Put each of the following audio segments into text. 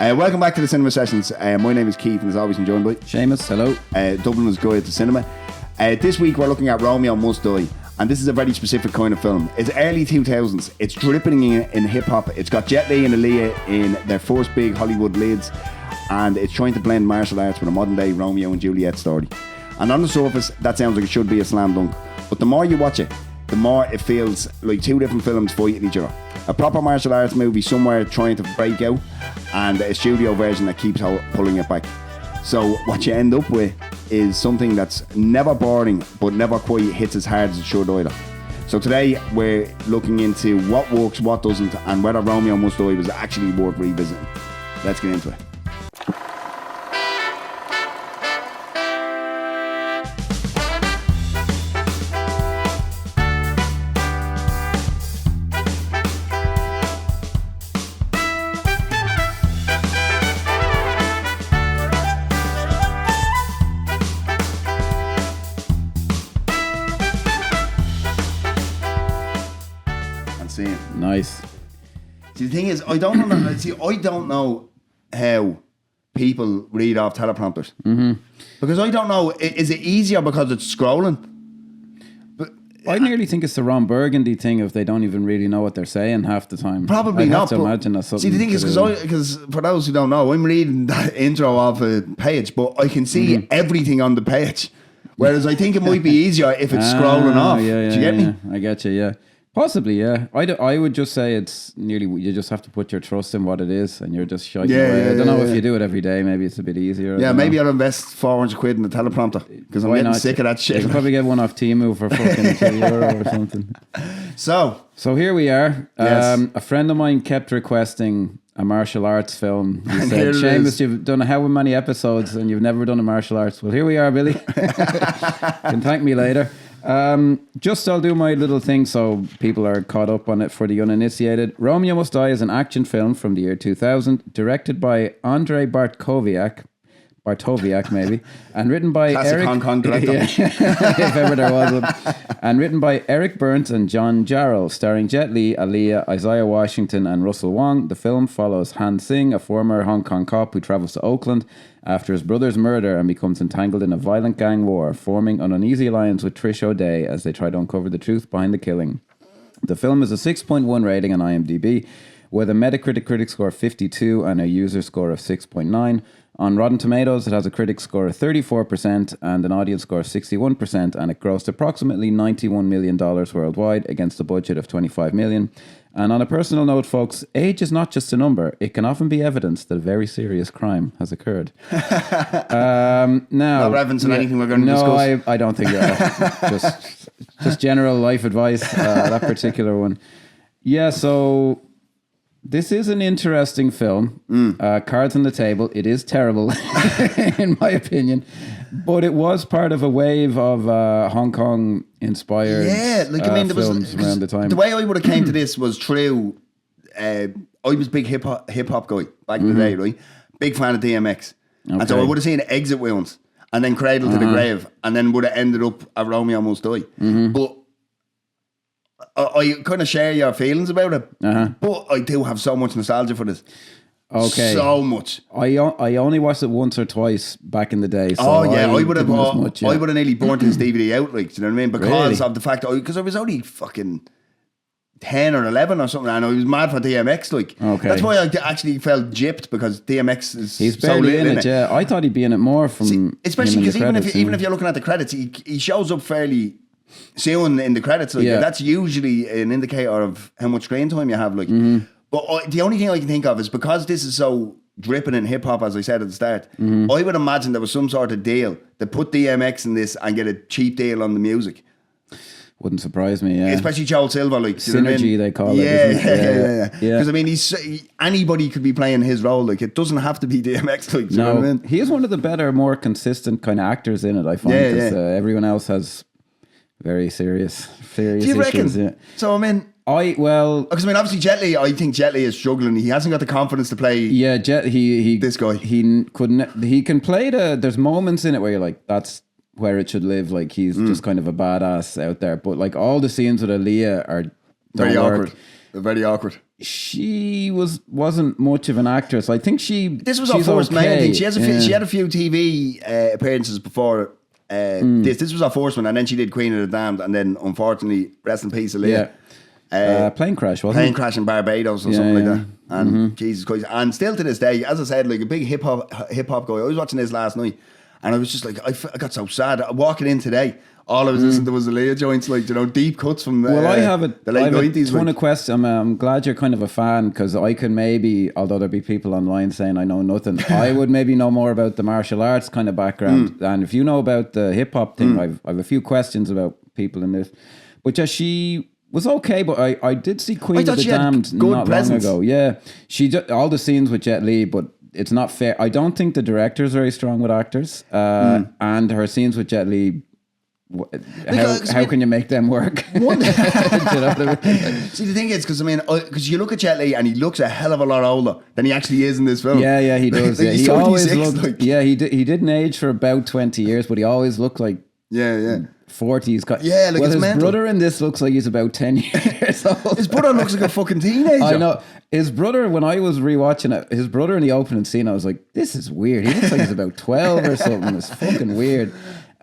Welcome back to the Cinema Sessions. My name is Keith, and as always, I'm joined by Seamus. Hello. Dublin's Guide to Cinema. This week, we're looking at Romeo Must Die, and this is a very specific kind of film. It's early 2000s. It's dripping in hip hop. It's got Jet Li and Aaliyah in their first big Hollywood leads, and it's trying to blend martial arts with a modern day Romeo and Juliet story. And on the surface, that sounds like it should be a slam dunk. But the more you watch it, the more it feels like two different films fighting each other. A proper martial arts movie somewhere trying to break out, and a studio version that keeps pulling it back. So what you end up with is something that's never boring, but never quite hits as hard as it should either. So today we're looking into what works, what doesn't, and whether Romeo Must Die was actually worth revisiting. Let's get into it. Nice. See, the thing is, I don't know how people read off teleprompters. Mm-hmm. Because I don't know, is it easier because it's scrolling? But I nearly think it's the Ron Burgundy thing if they don't even really know what they're saying half the time. Probably I'd not. have to imagine that's something. See, the thing is, because for those who don't know, I'm reading that intro off a page, but I can see everything on the page. Whereas I think it might be easier if it's scrolling off. Yeah, do you get me? I get you, yeah. Possibly, yeah. I would just say it's nearly, you just have to put your trust in what it is, and you're just shy away. I don't know if you do it every day, maybe it's a bit easier. Yeah, maybe I'll invest 400 quid in the teleprompter, because I'm getting sick of that shit. You can probably get one off Temu for fucking €2 or something. So here we are. Yes. A friend of mine kept requesting a martial arts film. He And said, Seamus, you've done how many episodes and you've never done a martial arts? Well, here we are, Billy. You can thank me later. I'll do my little thing so people are caught up on it for the uninitiated. Romeo Must Die is an action film from the year 2000, directed by Andrzej Bartkowiak maybe, and written by classic Hong Kong director. If ever there was one. And written by Eric Burns and John Jarrell, starring Jet Li, Aaliyah, Isaiah Washington and Russell Wong. The film follows Han Sing, a former Hong Kong cop who travels to Oakland after his brother's murder and becomes entangled in a violent gang war, forming an uneasy alliance with Trish O'Day as they try to uncover the truth behind the killing. The film is a 6.1 rating on IMDb, with a Metacritic critic score of 52 and a user score of 6.9. On Rotten Tomatoes, it has a critic score of 34% and an audience score of 61%, and it grossed approximately $91 million worldwide against a budget of $25 million. And on a personal note, folks, age is not just a number. It can often be evidence that a very serious crime has occurred. Now, not referencing anything we're going to discuss. No, I don't think just general life advice, that particular one. Yeah, so this is an interesting film. Cards on the table. It is terrible, in my opinion. But it was part of a wave of Hong Kong inspired films around the time. The way I would have came to this was through, I was a big hip hop guy back in the day, right? Big fan of DMX. Okay. And so I would have seen Exit Wounds and then Cradle to the Grave, and then would have ended up at Romeo Must Die. But I kind of share your feelings about it, but I do have so much nostalgia for this. Okay, so much. I only watched it once or twice back in the day. So I would have. I would have nearly burnt his DVD out, like, do you know what I mean? Because of the fact that because I was only fucking 10 or 11 or something, and I was mad for DMX. Like, that's why I actually felt gypped, because DMX is he's barely in it. Yeah, I thought he'd be in it more from especially because even if you're looking at the credits, he shows up fairly soon in the credits. Like, that's usually an indicator of how much screen time you have. Like. But the only thing I can think of is because this is so dripping in hip hop, as I said at the start, I would imagine there was some sort of deal to put DMX in this and get a cheap deal on the music. Wouldn't surprise me, yeah. Especially Joel Silver, like synergy, they call it. Yeah. Because I mean, anybody could be playing his role. Like, it doesn't have to be DMX. Like, no, you know what I mean? He is one of the better, more consistent kind of actors in it. I find everyone else has very serious Do you issues. reckon? Yeah. So I mean. Because I mean, obviously Jet Li, I think Jet Li is struggling. He hasn't got the confidence to play. Yeah, this guy. He can play there's moments in it where you're like, that's where it should live. Like, he's just kind of a badass out there. But like, all the scenes with Aaliyah are very awkward. They're very awkward. she wasn't much of an actress. I think This was her first main thing. She had a few TV appearances before this. This was her first one, and then she did Queen of the Damned, and then unfortunately, rest in peace, Aaliyah. Plane crash, wasn't it? Plane crash in Barbados or something like that. And Jesus Christ. And still to this day, as I said, like a big hip hop guy. I was watching this last night, and I was just like, I got so sad. Walking in today, all I was listening to was Aaliyah joints, like, you know, deep cuts from I have the late 90s. A ton of questions. I'm glad you're kind of a fan, because I can maybe, although there'll be people online saying I know nothing, I would maybe know more about the martial arts kind of background. And if you know about the hip hop thing, I've a few questions about people in this. But yeah, she was okay, but I did see Queen of the Damned not long ago. Yeah, all the scenes with Jet Li, but it's not fair. I don't think the director is very strong with actors, and her scenes with Jet Li. How can you make them work? See, the thing is, because you look at Jet Li and he looks a hell of a lot older than he actually is in this film. Yeah, he does. Like, he always looked. Yeah, he didn't age for about 20 years, but he always looked like 40s. Yeah, like his mental. brother in this looks like he's about 10 years old. His brother looks like a fucking teenager. I know. His brother, when I was rewatching it, his brother in the opening scene, I was like, this is weird. He looks like he's about 12 or something. It's fucking weird.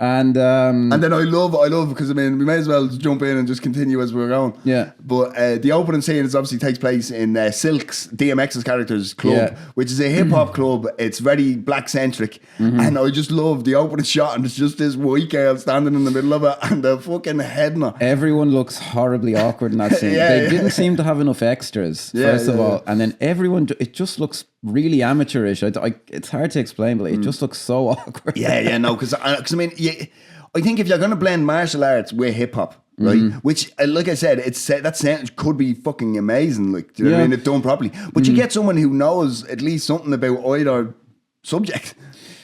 And then I love because we may as well jump in and just continue as we're going. Yeah. But the opening scene obviously takes place in Silk's DMX's character's club, which is a hip hop club. It's very black centric, and I just love the opening shot, and it's just this white girl standing in the middle of it, and the fucking headner. Everyone looks horribly awkward in that scene. They didn't seem to have enough extras, first of all, and then everyone. It just looks really amateurish. It's hard to explain, but it just looks so awkward. Because I think if you're going to blend martial arts with hip hop, right, which, like I said, that could be fucking amazing, like, do you know what I mean, if done properly. But you get someone who knows at least something about either subject.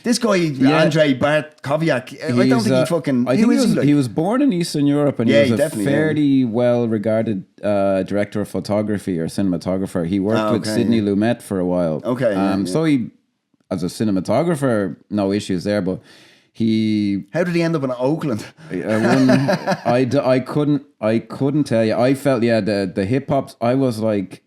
This guy, Andrzej Bartkowiak, I don't think he fucking... He was born in Eastern Europe, and he was a fairly well-regarded director of photography or cinematographer. He worked with Sidney Lumet for a while. So he, as a cinematographer, no issues there, but he... How did he end up in Oakland? I couldn't tell you. I felt, the hip-hop, I was like...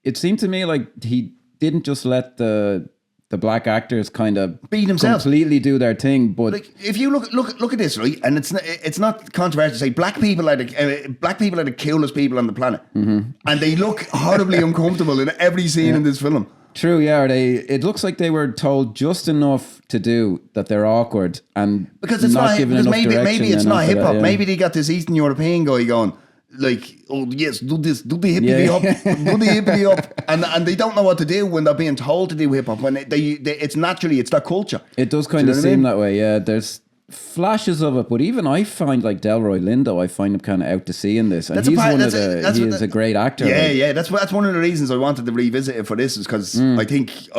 It seemed to me like he didn't just let the black actors kind of beat themselves, completely do their thing, but like, if you look at this, right, and it's not controversial to say black people are the coolest people on the planet, and they look horribly uncomfortable in every scene in this film. True, it looks like they were told just enough to do that they're awkward, and because it's not given enough direction. Maybe it's not hip hop. Maybe they got this Eastern European guy going, like, oh yes, do this, do the hippity up, do the hippity up, and they don't know what to do when they're being told to do hip hop. When it's their culture. It does kind of seem that way. Yeah, there's flashes of it, but even I find like Delroy Lindo, I find him kind of out to sea in this, and he's a great actor. Yeah, that's one of the reasons I wanted to revisit it for this, is because I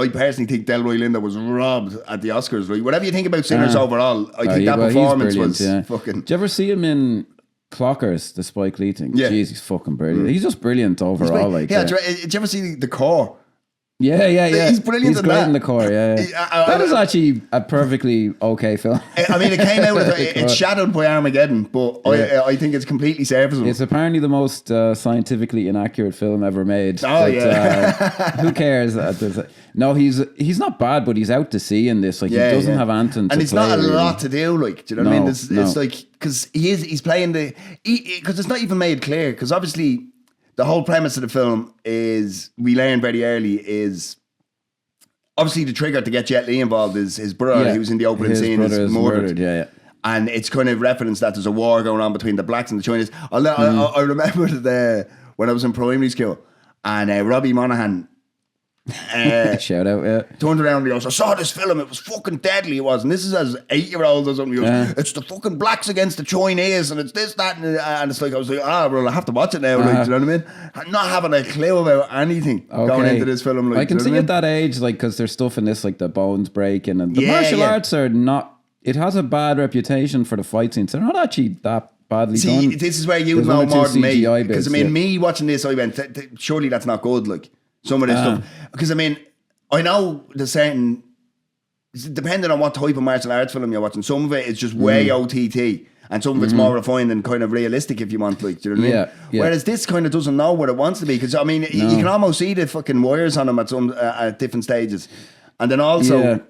personally think Delroy Lindo was robbed at the Oscars. Right? Whatever you think about Sinners overall, I think that performance was fucking. Did you ever see him in Clockers, the Spike Lee thing? Yeah. Jeez, he's fucking brilliant. He's just brilliant overall. Did you ever see The Core? Yeah. He's brilliant. He's great in The Core. That is actually a perfectly okay film. I mean, it came out. It's shadowed by Armageddon, but I think it's completely serviceable. It's apparently the most scientifically inaccurate film ever made. Who cares? No, he's not bad, but he's out to sea in this. Like, he doesn't have Anton, and it's not a lot to do. Like, do you know what I mean? It's like, because he's playing because it's not even made clear. Because obviously, the whole premise of the film is, we learn very early, is obviously the trigger to get Jet Li involved is his brother, who's in the opening scene, is murdered. And it's kind of reference that there's a war going on between the blacks and the Chinese. I remember that when I was in primary school, and Robbie Monaghan shout out, turned around and he goes, I saw this film, it was fucking deadly, it was, and this is as 8-year-olds or something. He goes, it's the fucking blacks against the Chinese, and it's this, that, and it's like, I was like, well, I have to watch it now, like, do you know what I mean? I'm not having a clue about anything going into this film. Like, I can see at that age, like, because there's stuff in this, like the bones breaking, and the martial arts are not, it has a bad reputation for the fight scenes. They're not actually that badly done. This is where you know more than me, because me watching this, I went, surely that's not good, like, some of this stuff. Because I mean, I know there's certain depending on what type of martial arts film you're watching, some of it is just way OTT. And some of it's more refined and kind of realistic, if you want, like, do you know what I mean? Yeah. Whereas this kind of doesn't know what it wants to be, because I mean, you can almost see the fucking wires on them at different stages, and then also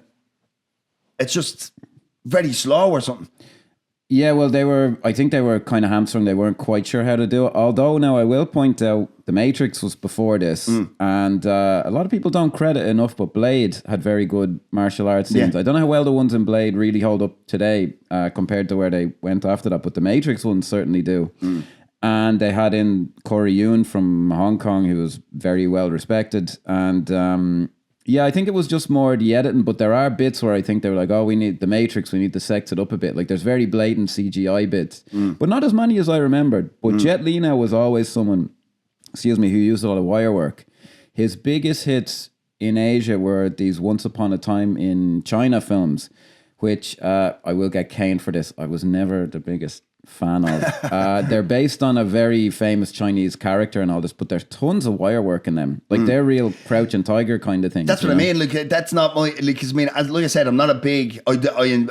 it's just very slow or something. Yeah, well, I think they were kind of hamstrung. They weren't quite sure how to do it. Although now I will point out The Matrix was before this, and a lot of people don't credit it enough, but Blade had very good martial arts scenes. I don't know how well the ones in Blade really hold up today compared to where they went after that, but the Matrix ones certainly do. And they had in Corey Yuen from Hong Kong, who was very well respected, and yeah, I think it was just more the editing, but there are bits where I think they were like, oh, we need the Matrix, we need to sex it up a bit. Like, there's very blatant CGI bits, but not as many as I remembered. But Jet Li now was always someone, who used a lot of wire work. His biggest hits in Asia were these Once Upon a Time in China films, which I will get caned for this. I was never the biggest fan of. They're based on a very famous Chinese character and all this, but there's tons of wire work in them. Like they're real Crouching Tiger kind of things. That's what I mean. Like, that's not my, like, 'cause I mean, like I said, I'm not a big, I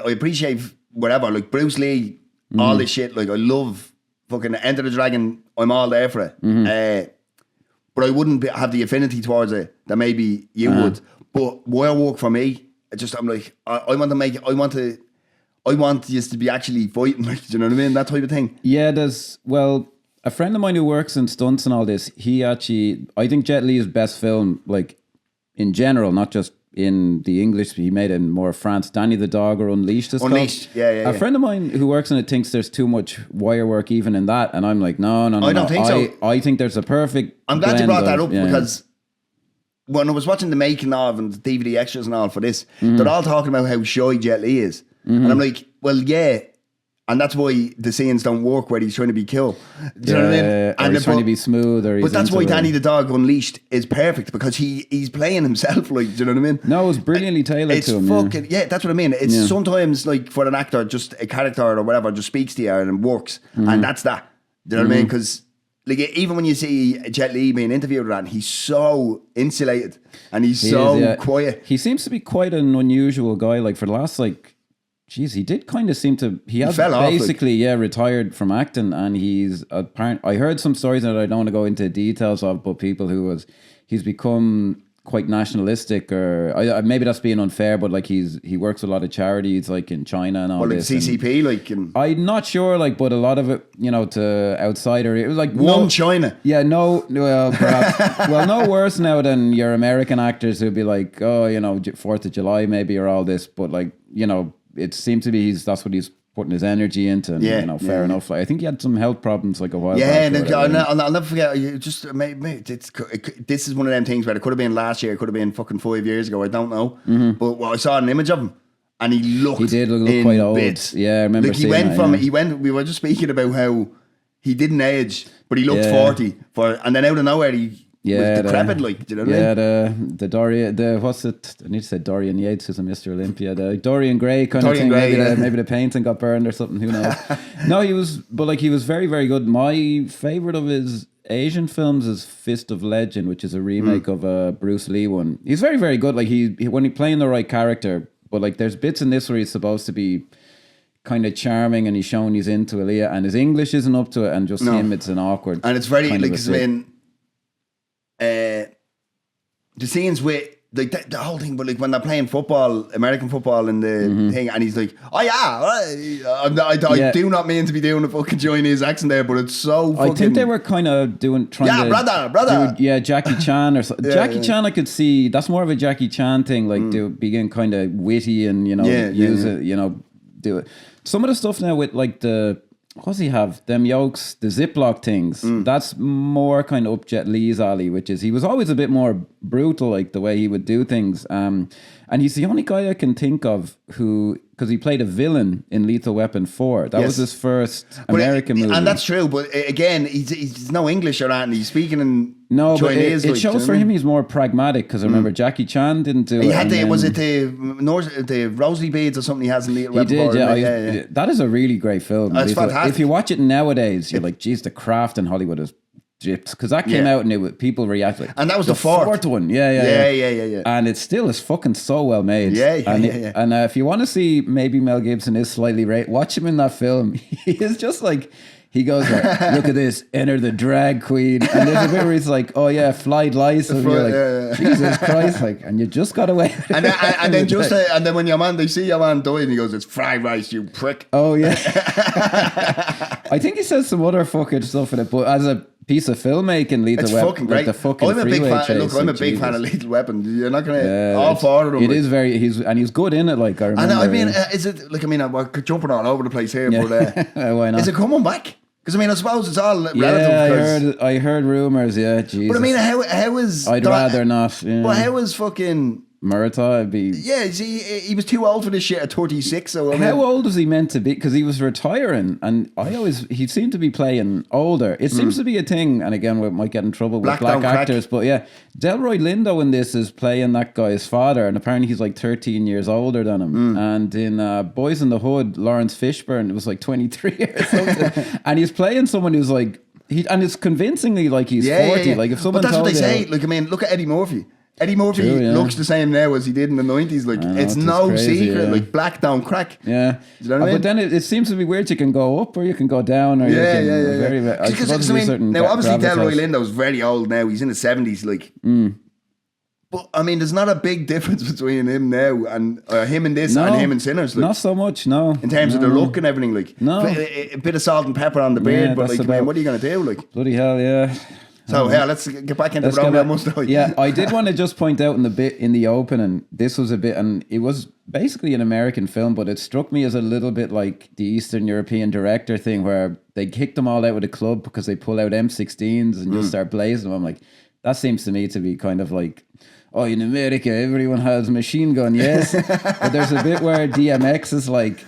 appreciate whatever, like Bruce Lee, all this shit. Like, I love fucking Enter the Dragon. I'm all there for it. But I wouldn't have the affinity towards it that maybe you would. But wire work for me, I'm like, I want you to be actually fighting, like, do you know what I mean? That type of thing. Yeah, a friend of mine who works in stunts and all this, I think Jet Li's best film, like, in general, not just in the English, he made it in more France, Danny the Dog or Unleashed is Unleashed, called. A friend of mine who works in it thinks there's too much wire work even in that, and I'm like, no. I don't think so. I think there's a perfect I'm glad you brought that up, because when I was watching the making of and the DVD extras and all for this, they're all talking about how shy Jet Li is. And I'm like, well, yeah. And that's why the scenes don't work where he's trying to be cool. Do you know what I mean? And he's trying to be smooth. But that's why Danny the Dog Unleashed is perfect, because he's playing himself, like, do you know what I mean? No, it's brilliantly tailored to him. That's what I mean. It's sometimes, like, for an actor, just a character or whatever just speaks to you and works. And that's that. Do you know what I mean? Because, like, even when you see Jet Li being interviewed around, he's so insulated and he's so quiet. He seems to be quite an unusual guy. Like, for the last, like, geez, he did kind of seem to. He has basically, retired from acting, and he's apparent. I heard some stories that I don't want to go into details of, but people he's become quite nationalistic, or maybe that's being unfair, but like he works with a lot of charities, like in China and all like this. CCP, like. I'm not sure, like, but a lot of it, to outsider, it was like China. Yeah, well, perhaps, well, no worse now than your American actors who'd be like, oh, 4th of July maybe, or all this, but like, it seemed to be that's what he's putting his energy into. And, fair enough. Like, I think he had some health problems like a while back. Yeah, I'll never forget. This is one of them things where it could have been last year, it could have been fucking 5 years ago. I don't know. But I saw an image of him, and he did look quite old. Bits. Yeah, I remember. Like, we were just speaking about how he didn't age, but he looked 40 and then out of nowhere he. Was decrepit, like, do you know what I mean? The Dorian, what's it? I need to say Dorian Yates, who's a Mr. Olympia. The Dorian Gray kind of thing. Maybe the painting got burned or something. Who knows? No, he was very, very good. My favorite of his Asian films is Fist of Legend, which is a remake of a Bruce Lee one. He's very, very good. Like, when he's playing the right character, but like, there's bits in this where he's supposed to be kind of charming, and he's showing he's into Aaliyah, and his English isn't up to it, and just him, it's an awkward. And it's very like, the scenes with like the whole thing, but like when they're playing football, American football, in the thing, and he's like, "Oh yeah, I do not mean to be doing a fucking Chinese accent there, but it's so." Fucking... I think they were kind of brother. Jackie Chan or something. Jackie Chan, I could see that's more of a Jackie Chan thing, like to begin kind of witty and use it, do it. Some of the stuff now with like what does he have? Them yokes, the Ziploc things. That's more kind of up Jet Li's alley, which is he was always a bit more brutal, like the way he would do things. And he's the only guy I can think of who, because he played a villain in Lethal Weapon 4. That was his first American movie. And that's true, but again, he's no English or anything. He's speaking in Chinese. It shows for him he's more pragmatic, because I remember Jackie Chan didn't do it. He had the rosary beads or something he has in Lethal Weapon 4? He did, That is a really great film. It's fantastic. If you watch it nowadays, you're like, geez, the craft in Hollywood is dips because that came out and people reacted. And that was the fourth one. Yeah. And it still is fucking so well made. Yeah. And if you want to see maybe Mel Gibson is slightly watch him in that film. He is just like. He goes like, look at this, enter the drag queen. And there's a bit where he's like, oh yeah, flight license. And you're like, Jesus Christ, like, and you just got away with and then when they see your man die and he goes, it's fried rice, you prick. Oh yeah. I think he says some other fucking stuff in it, but as a piece of filmmaking, Lethal Weapon, fucking great. Like the fucking I'm a big fan. chase, Look, I'm a big Jesus. fan of Lethal Weapon. You're not gonna all four of them. It is very. He's good in it. Like I remember. And I mean, is it like we're jumping all over the place here, but why not? Is it coming back? Because I mean, I suppose it's all relative. I heard rumors. Yeah, Jesus. But I mean, how is? I'd rather not. Yeah. But how is fucking? Murtaugh would be. Yeah, he was too old for this shit at 36. So I mean, how old was he meant to be? Because he was retiring, and he seemed to be playing older. It seems to be a thing, and again, we might get in trouble with black actors. But yeah, Delroy Lindo in this is playing that guy's father, and apparently he's like 13 years older than him. And in Boys in the Hood, Lawrence Fishburne was like 23 or something, and he's playing someone who's like and it's convincingly like he's 40. Like if someone, but that's what they say. You, like I mean, look at Eddie Murphy. Eddie Murphy looks the same now as he did in the 90s. Like it's no secret. Like black don't crack. Yeah. Do you know what I mean? But then it seems to be weird. You can go up or you can go down. Or Very, now obviously Delroy Lindo's very old now. He's in his 70s. Like, but I mean, there's not a big difference between him now and him in this and him in Sinners. Like, not so much. No. In terms of the look and everything. Like, no. A bit of salt and pepper on the beard. But like, man, what are you gonna do? Like, bloody hell, yeah. So let's get back into Romeo Must Die. Yeah, I did want to just point out in the opening, this was a bit, and it was basically an American film, but it struck me as a little bit like the Eastern European director thing, where they kick them all out of the club because they pull out M16s and just start blazing them. I'm like, that seems to me to be kind of like, oh, in America everyone has a machine gun, yes, but there's a bit where DMX is like,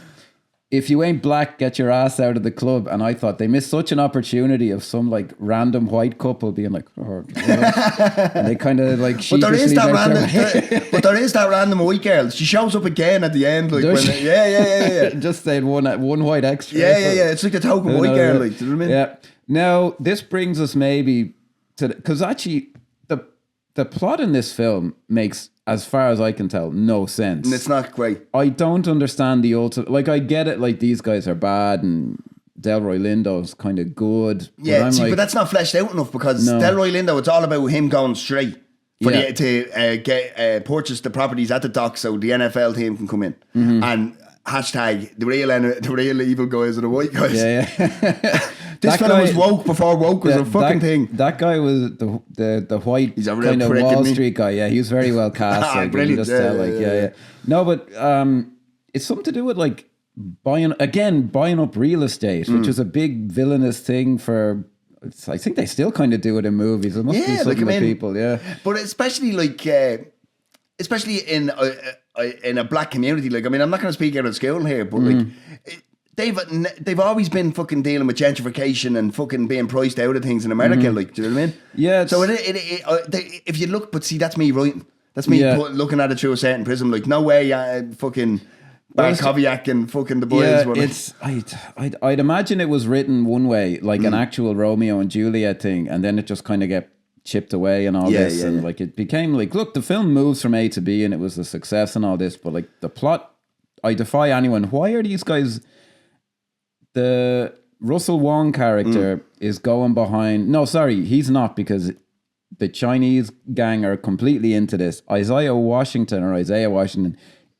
if you ain't black, get your ass out of the club. And I thought they missed such an opportunity of some like random white couple being like, oh, and they kind of like. But there is that random white girl. She shows up again at the end, like yeah. Just saying one white extra. Yeah. It's like the token white girl, like. Do you know what I mean? Yeah. Now this brings us maybe to because actually the plot in this film makes, as far as I can tell, no sense. And it's not great. I don't understand the ultimate. Like, I get it, like, these guys are bad and Delroy Lindo's kind of good. Yeah, but that's not fleshed out enough because Delroy Lindo, it's all about him going straight to purchase the properties at the dock so the NFL team can come in. And hashtag the real evil guys are the white guys. Yeah. This fella was woke before woke was a fucking thing. That guy was the white kind of Wall Street guy. Yeah, he was very well cast. Like, brilliant. Yeah. No, but it's something to do with like buying up real estate, which is a big villainous thing for. I think they still kind of do it in movies. It must be something with people. Yeah, but especially like. Especially in a black community, like I mean, I'm not going to speak out of school here, but like they've always been fucking dealing with gentrification and fucking being priced out of things in America, like, do you know what I mean? Yeah. So if you look, but see, that's me writing. That's me looking at it through a certain prism. Like, no way, fucking Bartkowiak and fucking the boys. Yeah, I'd imagine it was written one way, like an actual Romeo and Juliet thing, and then it just kind of get chipped away and all this, and like it became like, look, the film moves from A to B and it was a success and all this, but like the plot, I defy anyone. Why are these guys? The Russell Wong character is going behind. No, sorry, he's not, because the Chinese gang are completely into this. Isaiah Washington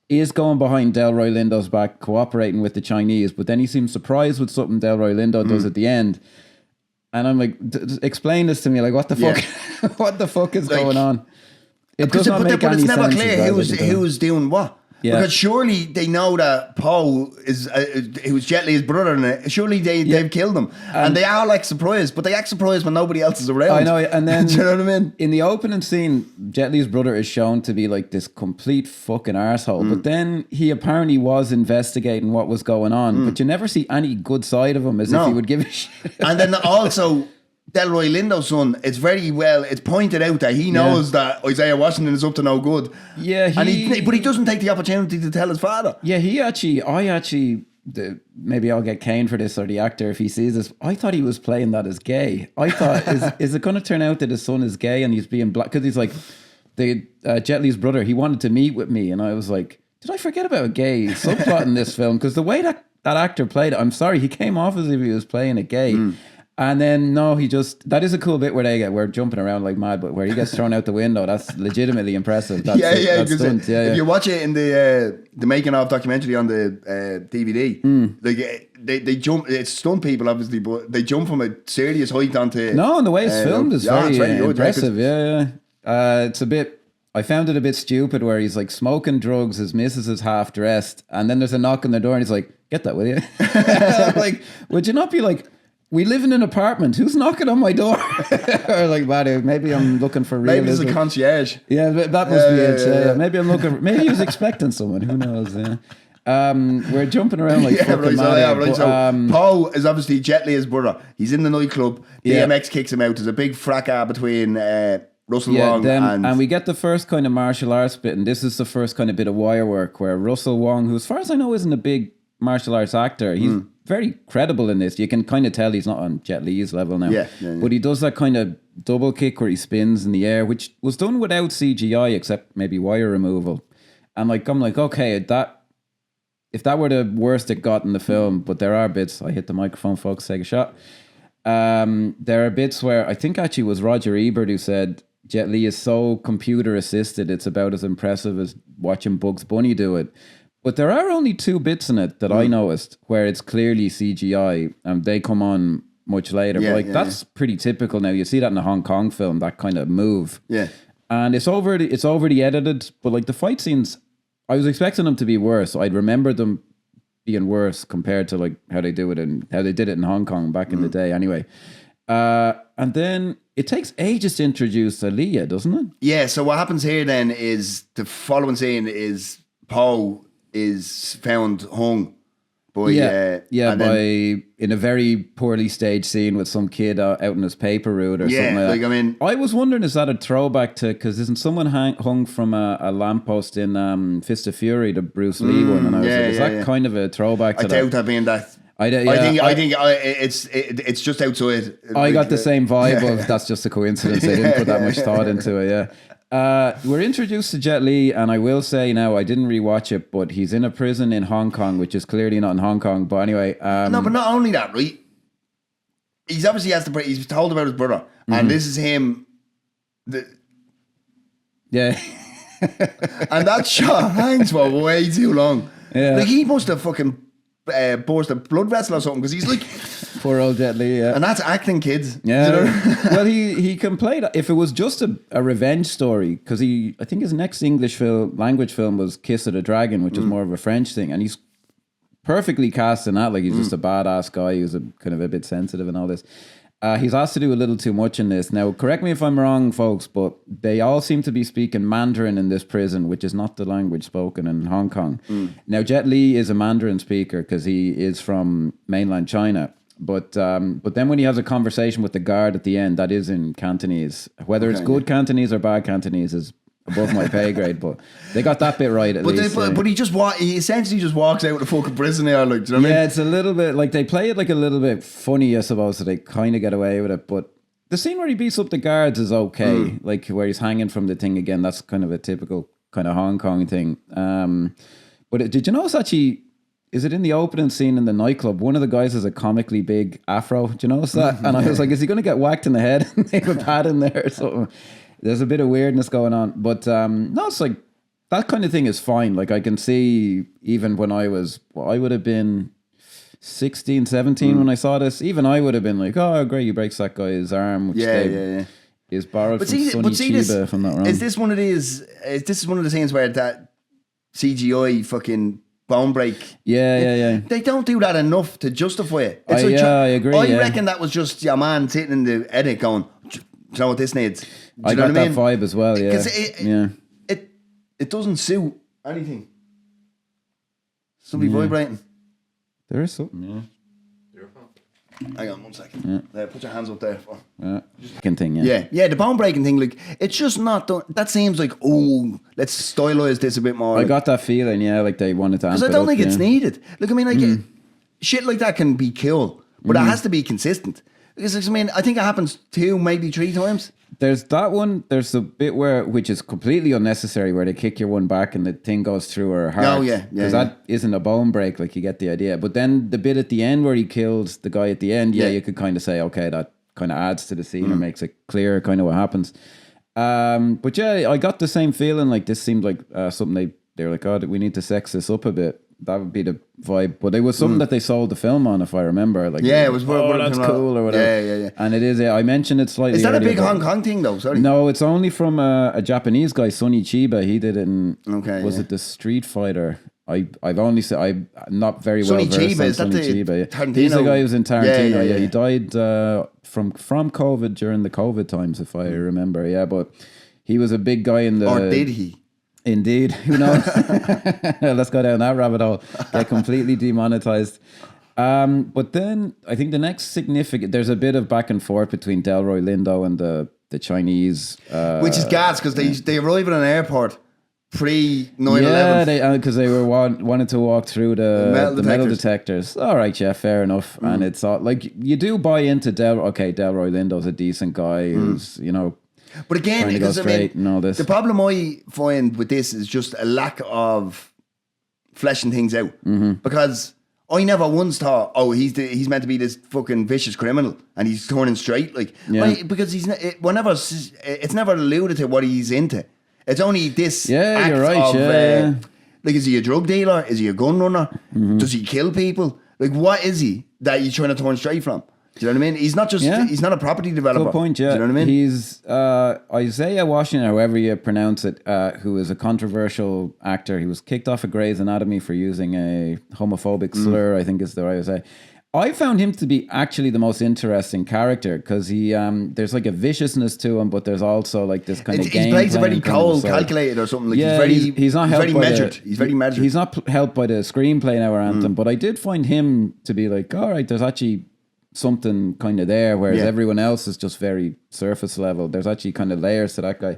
is going behind Delroy Lindo's back, cooperating with the Chinese, but then he seems surprised with something Delroy Lindo does at the end. And I'm like, explain this to me. Like, what the fuck? What the fuck is going on? It does not make any sense. But it's never clear who's doing what. Yeah. Because surely they know that Paul is who's Jet Li's brother, and surely they've killed him, and they are like surprised, but they act surprised when nobody else is around. I know, and then do you know what I mean? In the opening scene, Jet Li's brother is shown to be like this complete fucking arsehole, but then he apparently was investigating what was going on, but you never see any good side of him, as if he would give a shit. And then also, Delroy Lindo's son, it's pointed out that he knows that Isaiah Washington is up to no good. Yeah, but he doesn't take the opportunity to tell his father. Yeah, I actually maybe I'll get caned for this, or the actor, if he sees this. I thought he was playing that as gay. I thought, is it going to turn out that his son is gay and he's being black? Because he's like, Jet Li's brother, he wanted to meet with me. And I was like, did I forget about a gay subplot in this film? Because the way that actor played it, I'm sorry, he came off as if he was playing a gay. And then, no, that is a cool bit where we're jumping around like mad, but where he gets thrown out the window, that's legitimately impressive. That's if you watch it in the making of documentary on the DVD, like they jump, it's stunt people obviously, but they jump from a serious height onto... No, and the way it's filmed is very good, impressive, it's a bit... I found it a bit stupid where he's like smoking drugs, his missus is half dressed, and then there's a knock on the door and he's like, get that, will you? Like, would you not be like... We live in an apartment. Who's knocking on my door? Or like, maybe I'm looking for realism. Maybe it's a concierge. Yeah, that must be it. Yeah. Maybe I'm looking. Maybe he was expecting someone. Who knows? Yeah. We're jumping around like fucking mad. So Paul is obviously Jet Li's brother. He's in the nightclub. DMX kicks him out. There's a big fracas between Russell Wong and we get the first kind of martial arts bit, and this is the first kind of bit of wire work where Russell Wong, who as far as I know isn't a big martial arts actor, he's very credible in this. You can kind of tell he's not on Jet Li's level now. But he does that kind of double kick where he spins in the air, which was done without CGI except maybe wire removal. And like I'm like, okay, if that were the worst it got in the film, but there are bits. I hit the microphone, folks. Take a shot. There are bits where I think actually it was Roger Ebert who said Jet Li is so computer assisted, it's about as impressive as watching Bugs Bunny do it. But there are only 2 bits in it that I noticed where it's clearly CGI, and they come on much later. But that's pretty typical now. You see that in a Hong Kong film, that kind of move. Yeah. And it's overly edited, but like the fight scenes, I was expecting them to be worse. I'd remember them being worse compared to like how they do it and how they did it in Hong Kong back in the day. Anyway, and then it takes ages to introduce Aaliyah, doesn't it? Yeah. So what happens here then is the following scene is Paul is found hung by in a very poorly staged scene with some kid out in his paper route or something like that. I mean, I was wondering, is that a throwback to, because isn't someone hung from a lamppost in Fist of Fury, the Bruce Lee one? And I was like, is that kind of a throwback to that? I doubt that being that. I think it's just outside. I got the same vibe of that's just a coincidence. They didn't put that much thought into it. Yeah. We're introduced to Jet Li, and I will say now, I didn't rewatch it, but he's in a prison in Hong Kong, which is clearly not in Hong Kong. But anyway, no, but not only that, right? He's obviously he's told about his brother, and this is him. Yeah, and that shot hangs for way too long. Yeah, like he must have fucking burst a blood vessel or something, because he's like. Poor old Jet Li, yeah. And that's acting, kids. Yeah. Well, he can play that. If it was just a revenge story, because I think his next English language film was Kiss of the Dragon, which is more of a French thing, and he's perfectly cast in that. Like, he's just a badass guy who's kind of a bit sensitive and all this. He's asked to do a little too much in this. Now, correct me if I'm wrong, folks, but they all seem to be speaking Mandarin in this prison, which is not the language spoken in Hong Kong. Now, Jet Li is a Mandarin speaker because he is from mainland China. But then when he has a conversation with the guard at the end, that is in Cantonese. Whether it's good Cantonese or bad Cantonese is above my pay grade, but they got that bit right at least. But he essentially just walks out of the fucking prison there, like, do you know what I mean? It's a little bit like they play it like a little bit funny, I suppose, so they kind of get away with it. But the scene where he beats up the guards is okay, like where he's hanging from the thing again. That's kind of a typical kind of Hong Kong thing. But did you notice actually? Is it in the opening scene in the nightclub? One of the guys has a comically big afro. Do you notice that? And I was like, is he going to get whacked in the head and they have a pad in there or something? There's a bit of weirdness going on. But no, it's like, that kind of thing is fine. Like, I can see even when I would have been 16, 17 when I saw this. Even I would have been like, oh, great, he breaks that guy's arm. Which is borrowed from Sonny Chiba, if I'm not wrong. Is this one of the scenes where that CGI fucking bone break. Yeah. They don't do that enough to justify it. I agree. I reckon that was just your man sitting in the edit going, do you know what this needs? I got that vibe as well, yeah. It doesn't suit anything. Somebody vibrating. There is something, yeah. Hang on 1 second. Put your hands up there. Thing, Yeah, the bone breaking thing, like, it's just not done. That seems like, oh, let's stylize this a bit more. I got that feeling, like they wanted to amp it up. Because I don't think it's needed. Look, I mean, like, shit like that can be cool, but it has to be consistent. Because, I mean, I think it happens 2, maybe 3 times. There's that one. There's a bit which is completely unnecessary, where they kick your one back and the thing goes through her heart. Oh, yeah. Because that isn't a bone break, like, you get the idea. But then the bit at the end where he kills the guy at the end, you could kind of say, okay, that kind of adds to the scene or makes it clear kind of what happens. But yeah, I got the same feeling, like this seemed like something they were like, oh, we need to sex this up a bit. That would be the vibe. But it was something that they sold the film on, if I remember. Like, it was. That's cool or whatever. Yeah. And it is. I mentioned it slightly. Is that earlier, a big Hong Kong thing though? Sorry. No, it's only from a Japanese guy, Sonny Chiba. He did it in. Okay. Was it the Street Fighter? I've only said I'm not very Sonny well versed Chiba, on is that Sonny the Chiba. Tarantino? He's the guy who was in Tarantino. Yeah. He died from COVID during the COVID times, if I remember. Yeah, but he was a big guy in the. Or did he? Indeed, who knows? Let's go down that rabbit hole. Get completely demonetized. But then I think the next significant, there's a bit of back and forth between Delroy Lindo and the Chinese, which is gas because they arrive at an airport pre 9/11. Yeah, because they were wanted to walk through the metal detectors. All right, yeah, fair enough. And it's all, like, you do buy into Delroy Lindo's a decent guy who's But again, because the problem I find with this is just a lack of fleshing things out. Because I never once thought, oh, he's meant to be this fucking vicious criminal and he's turning straight, like, because it's never alluded to what he's into. It's only this act you're right, of like, is he a drug dealer? Is he a gun runner? Does he kill people? Like, what is he that you're trying to turn straight from? Do you know what I mean? He's not just, he's not a property developer. Good point, yeah. Do you know what I mean? He's Isaiah Washington, however you pronounce it, who is a controversial actor. He was kicked off of Grey's Anatomy for using a homophobic slur, I think is the right way to say. I found him to be actually the most interesting character because he there's like a viciousness to him, but there's also like this kind of game. He plays very cold, calculated or something. Like, he's not helped by measured. He's very measured. He's not helped by the screenplay in our anthem, but I did find him to be like, all right, there's actually something kind of there, whereas everyone else is just very surface level. There's actually kind of layers to that guy.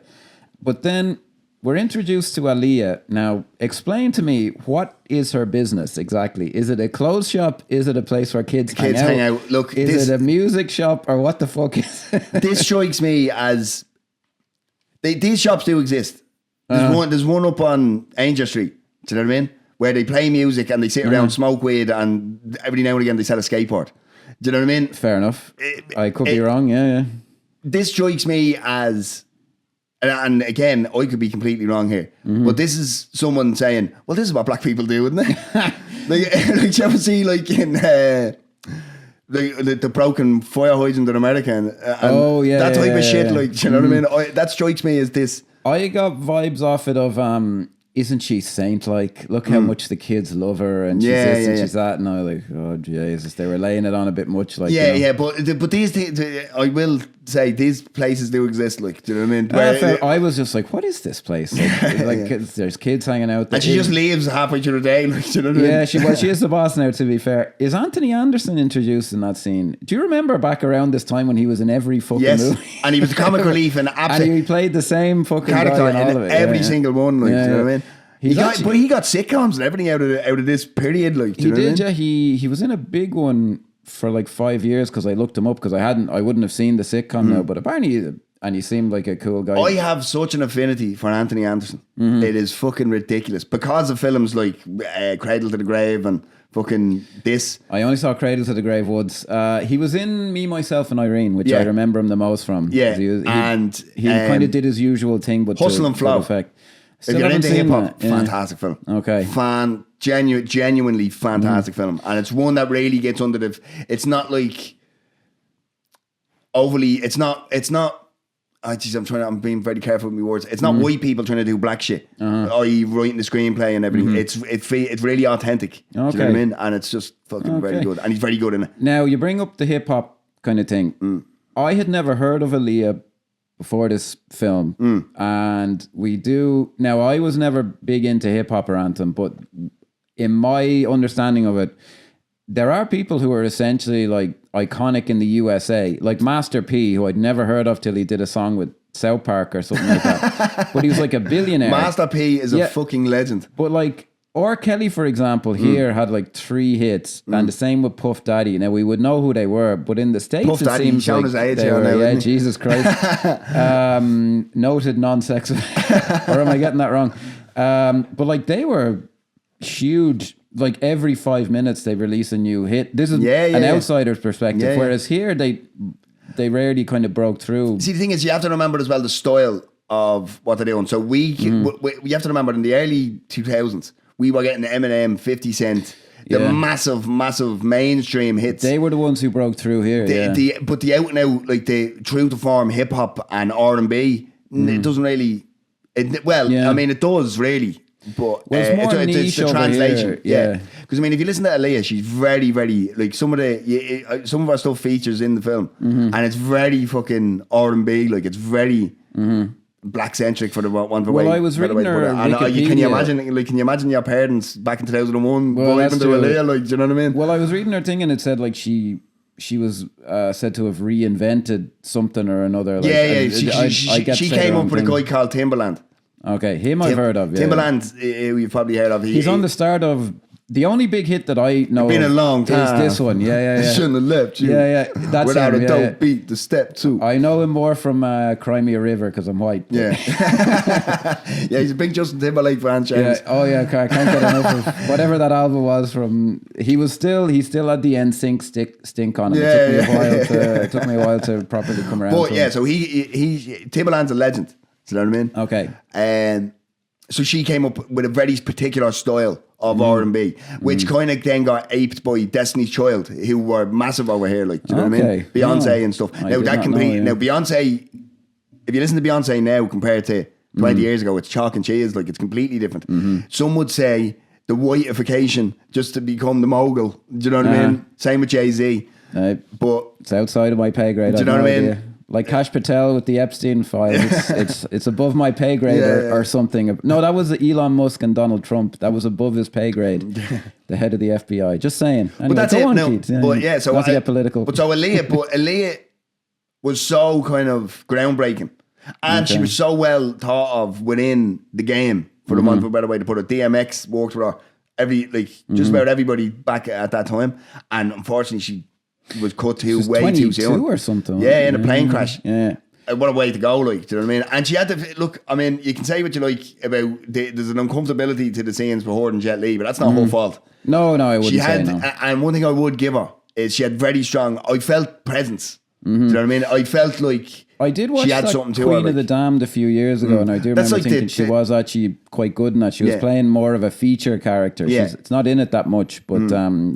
But then we're introduced to Aaliyah. Now, explain to me, what is her business exactly? Is it a clothes shop? Is it a place where kids hang out? Look, is it a music shop, or what the fuck is it? This strikes me as these shops do exist. There's one up on Angel Street. Do you know what I mean? Where they play music and they sit around, smoke weed, and every now and again they sell a skateboard. Do you know what I mean? Fair enough. I could be wrong. Yeah. This strikes me as, and again, I could be completely wrong here, but this is someone saying, "Well, this is what black people do, isn't it?" like you ever see, like, in the broken fire hydrant in America, and that type of shit. Like, do you know what I mean? That strikes me as this. I got vibes off it of isn't she saint-like? Look how much the kids love her, and she's this and she's that. And I was like, oh Jesus, they were laying it on a bit much. Like, but these things, I will say, these places do exist. Like, do you know what I mean? I was just like, what is this place? Like, there's kids hanging out there. And she just leaves halfway through the day. Like, do you know what I mean? Yeah, she is the boss now. To be fair, is Anthony Anderson introduced in that scene? Do you remember back around this time when he was in every fucking movie? And he was the comic relief and absolutely, and he played the same fucking character guy in all of it. Every single one. Like, do you know what I mean? He got sitcoms and everything out of this period. Like, do you know what I mean? Yeah. He was in a big one for like 5 years because I looked him up because I wouldn't have seen the sitcom now, but apparently, and he seemed like a cool guy. I have such an affinity for Anthony Anderson. It is fucking ridiculous because of films like Cradle to the Grave and fucking this. I only saw Cradle to the Grave once. He was in Me, Myself and Irene, which I remember him the most from. Yeah, he kind of did his usual thing, but Hustle and Flow. Effect. If you're into hip hop, fantastic film. Okay. Genuinely fantastic film. And it's one that really gets under the, it's not like overly, it's not, I'm being very careful with my words. It's not white people trying to do black shit. I.e. writing the screenplay and everything. It's really authentic. Okay. Do you know what I mean? And it's just fucking very good. And he's very good in it. Now, you bring up the hip hop kind of thing. I had never heard of Aaliyah before this film, and now I was never big into hip hop or anthem, but in my understanding of it, there are people who are essentially like iconic in the USA, like Master P, who I'd never heard of till he did a song with South Park or something like that. But he was like a billionaire. Master P is a fucking legend. But like, R. Kelly, for example, here had like 3 hits, and the same with Puff Daddy. Now we would know who they were, but in the States, Puff it Daddy, seems showing like his age they here were, now, yeah, isn't he? Jesus Christ, noted non-sex, or am I getting that wrong? But like they were huge. Like every 5 minutes they release a new hit. This is an outsider's perspective, whereas here they rarely kind of broke through. See, the thing is, you have to remember as well the style of what they're doing. So we have to remember in the early 2000s, we were getting the Eminem, 50 Cent, the massive mainstream hits. They were the ones who broke through here. But the out and out, like the true to form hip hop and R&B, it doesn't really. I mean, it does really. But it's more niche the over translation, here. Because I mean, if you listen to Aaliyah, she's very, very like some of our stuff features in the film, and it's very fucking R&B, like it's very black centric for the one for way. Well, I was reading her Wikipedia. Can you imagine your parents back in 2001 vibing to Aaliyah? Like, do you know what I mean? Well, I was reading her thing, and it said like she was said to have reinvented something or another. Like, she came up with a guy called Timbaland. Okay, him I've heard of. Yeah. Timbaland, you've probably heard of. He's on the start of the only big hit that I know. Been a long time. Is this one? Yeah. Shouldn't have left you. Yeah. That's without him, a dope beat. The step 2. I know him more from Cry Me a River because I'm white. Yeah, he's a big Justin Timberlake fan. James. Yeah. Oh yeah, I can't get enough of whatever that album was from. He still had the NSYNC stink on him. It took me a while to properly come around. But so he Timbaland's a legend. Do you know what I mean? Okay. So she came up with a very particular style of R&B, which kind of then got aped by Destiny's Child, who were massive over here, like, do you know what I mean? Beyonce and stuff. Now Beyonce, if you listen to Beyonce now compared to 20 years ago, it's chalk and cheese, like it's completely different. Some would say the whiteification just to become the mogul. Do you know what I mean? Same with Jay-Z. But it's outside of my pay grade. Do you know what I mean? Like Kash Patel with the Epstein file, it's above my pay grade or something. No, that was Elon Musk and Donald Trump. That was above his pay grade. The head of the FBI. Just saying. Anyway, but that's it. No, so not to get political. But so Aaliyah was so kind of groundbreaking, and she was so well thought of within the game. For the want of a better way to put it, DMX worked with her. Just about everybody back at that time, and unfortunately she was cut too way too soon or something. Yeah, in a plane crash. Yeah. What a way to go, like, do you know what I mean? And she had to look. I mean, you can say what you like about there's an uncomfortability to the scenes for her and Jet Li, but that's not her fault. No, I wouldn't say no. And one thing I would give her is she had very strong. I felt presence. Do you know what I mean? I felt like I did watch she had that something to Queen her, of the Damned a few years ago, and I do remember thinking she was actually quite good in that. She was playing more of a feature character. It's not in it that much, but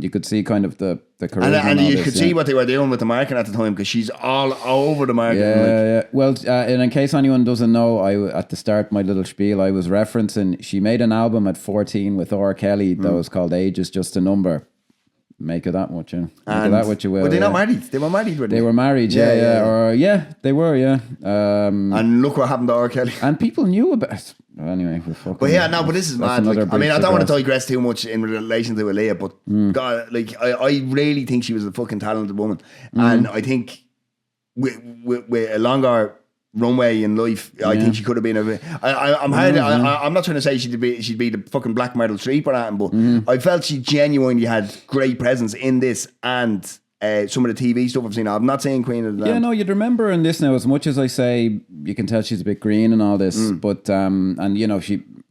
you could see kind of the charisma. And you could see what they were doing with the marketing at the time, because she's all over the marketing. Yeah. Well, and in case anyone doesn't know, at the start, my little spiel, I was referencing, she made an album at 14 with R. Kelly that was called Age is Just a Number. Make of that what you that what you will. Were they not married? They were married, weren't they? They were married, they were, and look what happened to R. Kelly. And people knew about it. Anyway, but this is mad. Like, I mean, I don't want to digress too much in relation to Aaliyah, but God, like, I really think she was a fucking talented woman, and I think with a longer runway in life, I think she could have been I'm not trying to say she'd be the fucking Black Meryl Streep or that, but I felt she genuinely had great presence in this and some of the TV stuff I've seen. I'm not saying Queen of the Damned. Yeah, no, you'd remember in this now, as much as I say you can tell she's a bit green and all this, but and you know,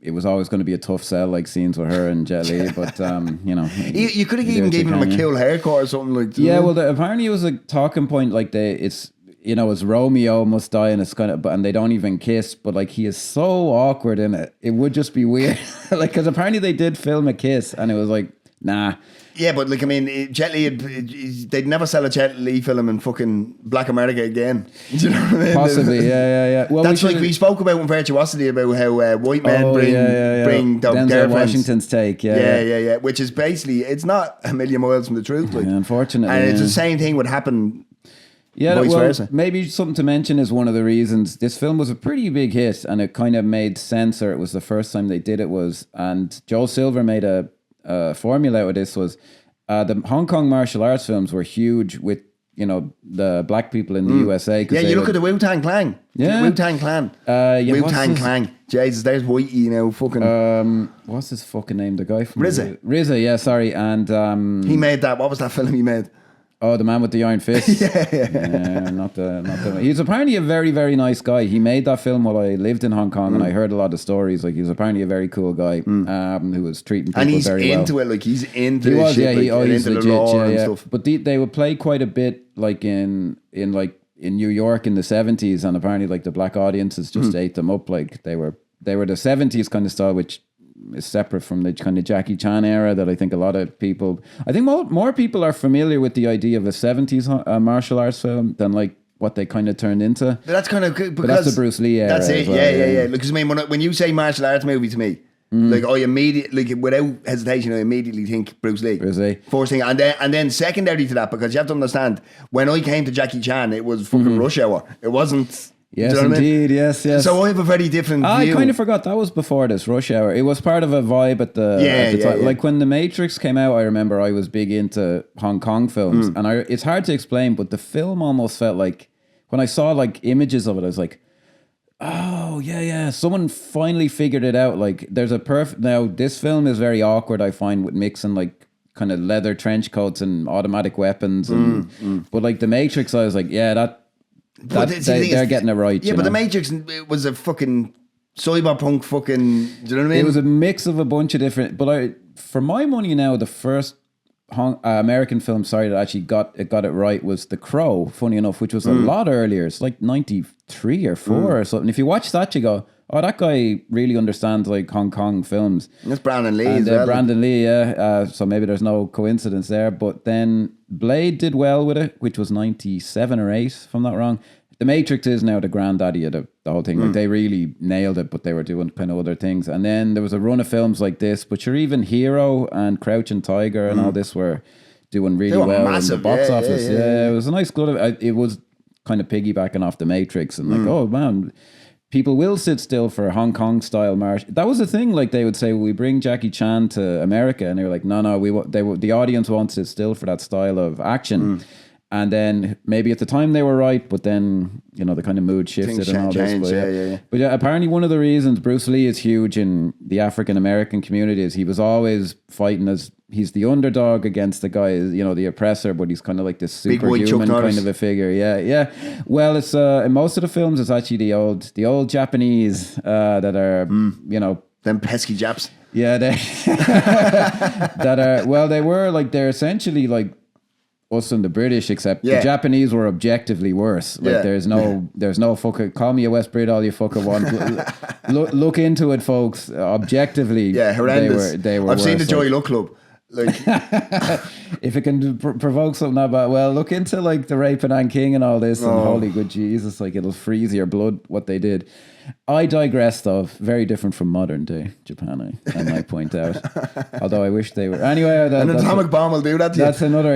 it was always going to be a tough sell, like scenes with her and Jet Li, but you know, you could have even given him a cool haircut or something like that. Yeah, well, apparently it was a talking point, like it's Romeo Must Die, and it's kind of, and they don't even kiss, but like he is so awkward in it. It would just be weird, like, because apparently they did film a kiss, and it was like, nah. Yeah, but like, I mean, Jet Li, they'd never sell a Jet Li film in fucking Black America again. Do you know what I mean? Possibly, yeah. Well, that's like we spoke about in Virtuosity about how white men bring their Denzel girlfriends. Washington's take, yeah. Which is basically, it's not a million miles from the truth, like. Unfortunately, and it's the same thing would happen. Yeah, well, maybe something to mention is one of the reasons this film was a pretty big hit, and it kind of made sense, or it was the first time they did it, and Joel Silver made a formula out of this, was The Hong Kong martial arts films were huge with, you know, the black people in the USA. Yeah, you look at the Wu-Tang Clan. Yeah. Wu-Tang Clan. Wu-Tang Clan. Jesus, there's Whitey, you know, fucking... what's his fucking name? The guy from... RZA, yeah, sorry. And... he made that. What was that film he made? Oh, the man with the iron fist. Yeah, not the. He's apparently a very, very nice guy. He made that film while I lived in Hong Kong, and I heard a lot of stories. Like, he was apparently a very cool guy who was treating people very well. And he's into it. Like, he's into he was, shit. Yeah, he's into legit. the law Yeah, and stuff. But they would play quite a bit, like in New York in the 70s, and apparently, like, the black audiences just ate them up. Like, they were the 70s kind of style, which is separate from the kind of Jackie Chan era that I think a lot of people... I think more people are familiar with the idea of a 70s martial arts film than like what they kind of turned into. But that's kind of... Because but that's the Bruce Lee era. That's it, well, yeah. Because I mean, when you say martial arts movie to me, like I immediately, like without hesitation, I immediately think Bruce Lee. First thing, and then secondary to that, because you have to understand, when I came to Jackie Chan, it was fucking rush hour. It wasn't... Yes, indeed. I mean? Yes. So I have a very different view. I kind of forgot that was before this Rush Hour. It was part of a vibe at the time. Yeah. Like when The Matrix came out, I remember I was big into Hong Kong films, and it's hard to explain, but the film almost felt like when I saw like images of it, I was like, oh yeah, someone finally figured it out. Like there's a perfect. Now this film is very awkward, I find, with mixing like kind of leather trench coats and automatic weapons, and but like The Matrix, I was like, yeah, that. They're getting it right. Yeah, but know? The Matrix was a fucking cyberpunk fucking... Do you know what I mean? It was a mix of a bunch of different... But for my money now, the first American film, that actually got it right was The Crow, funny enough, which was a lot earlier. It's like 93 or 4 or something. If you watch that, you go, oh, that guy really understands like Hong Kong films. That's Brandon Lee as well. Brandon Lee, yeah. So maybe there's no coincidence there. But then Blade did well with it, which was 97 or 8, if I'm not wrong. The Matrix is now the granddaddy of the whole thing. Like they really nailed it, but they were doing kind of other things. And then there was a run of films like this, but you're even Hero and Crouching Tiger and all this were doing really well massive. in the box office. Yeah, it was a nice good. It was kind of piggybacking off The Matrix and like, oh man, people will sit still for Hong Kong style martial. That was the thing. Like they would say, we bring Jackie Chan to America, and they were like, no, the audience won't sit still for that style of action. And then maybe at the time they were right, but then, you know, the kind of mood shifted and all this. But yeah, apparently one of the reasons Bruce Lee is huge in the African American community is he was always fighting as he's the underdog against the guy, you know, the oppressor, but he's kind of like this superhuman kind of a figure. Yeah. Well, it's in most of the films, it's actually the old Japanese that are, you know, them pesky Japs. Yeah, they they're essentially like us and the British, except the Japanese were objectively worse. Like there's no fucking call me a West Brit all you fucking want. Look into it, folks. Objectively, horrendous. They were. I've seen the Joy Luck Club. Like, if it can provoke something about, well, look into like the rape of Anne King and all this, and holy good Jesus, like it'll freeze your blood what they did. I digress, though. Very different from modern day Japan, I might point out. Although I wish they were. Anyway, an atomic bomb will do that to you. That's another.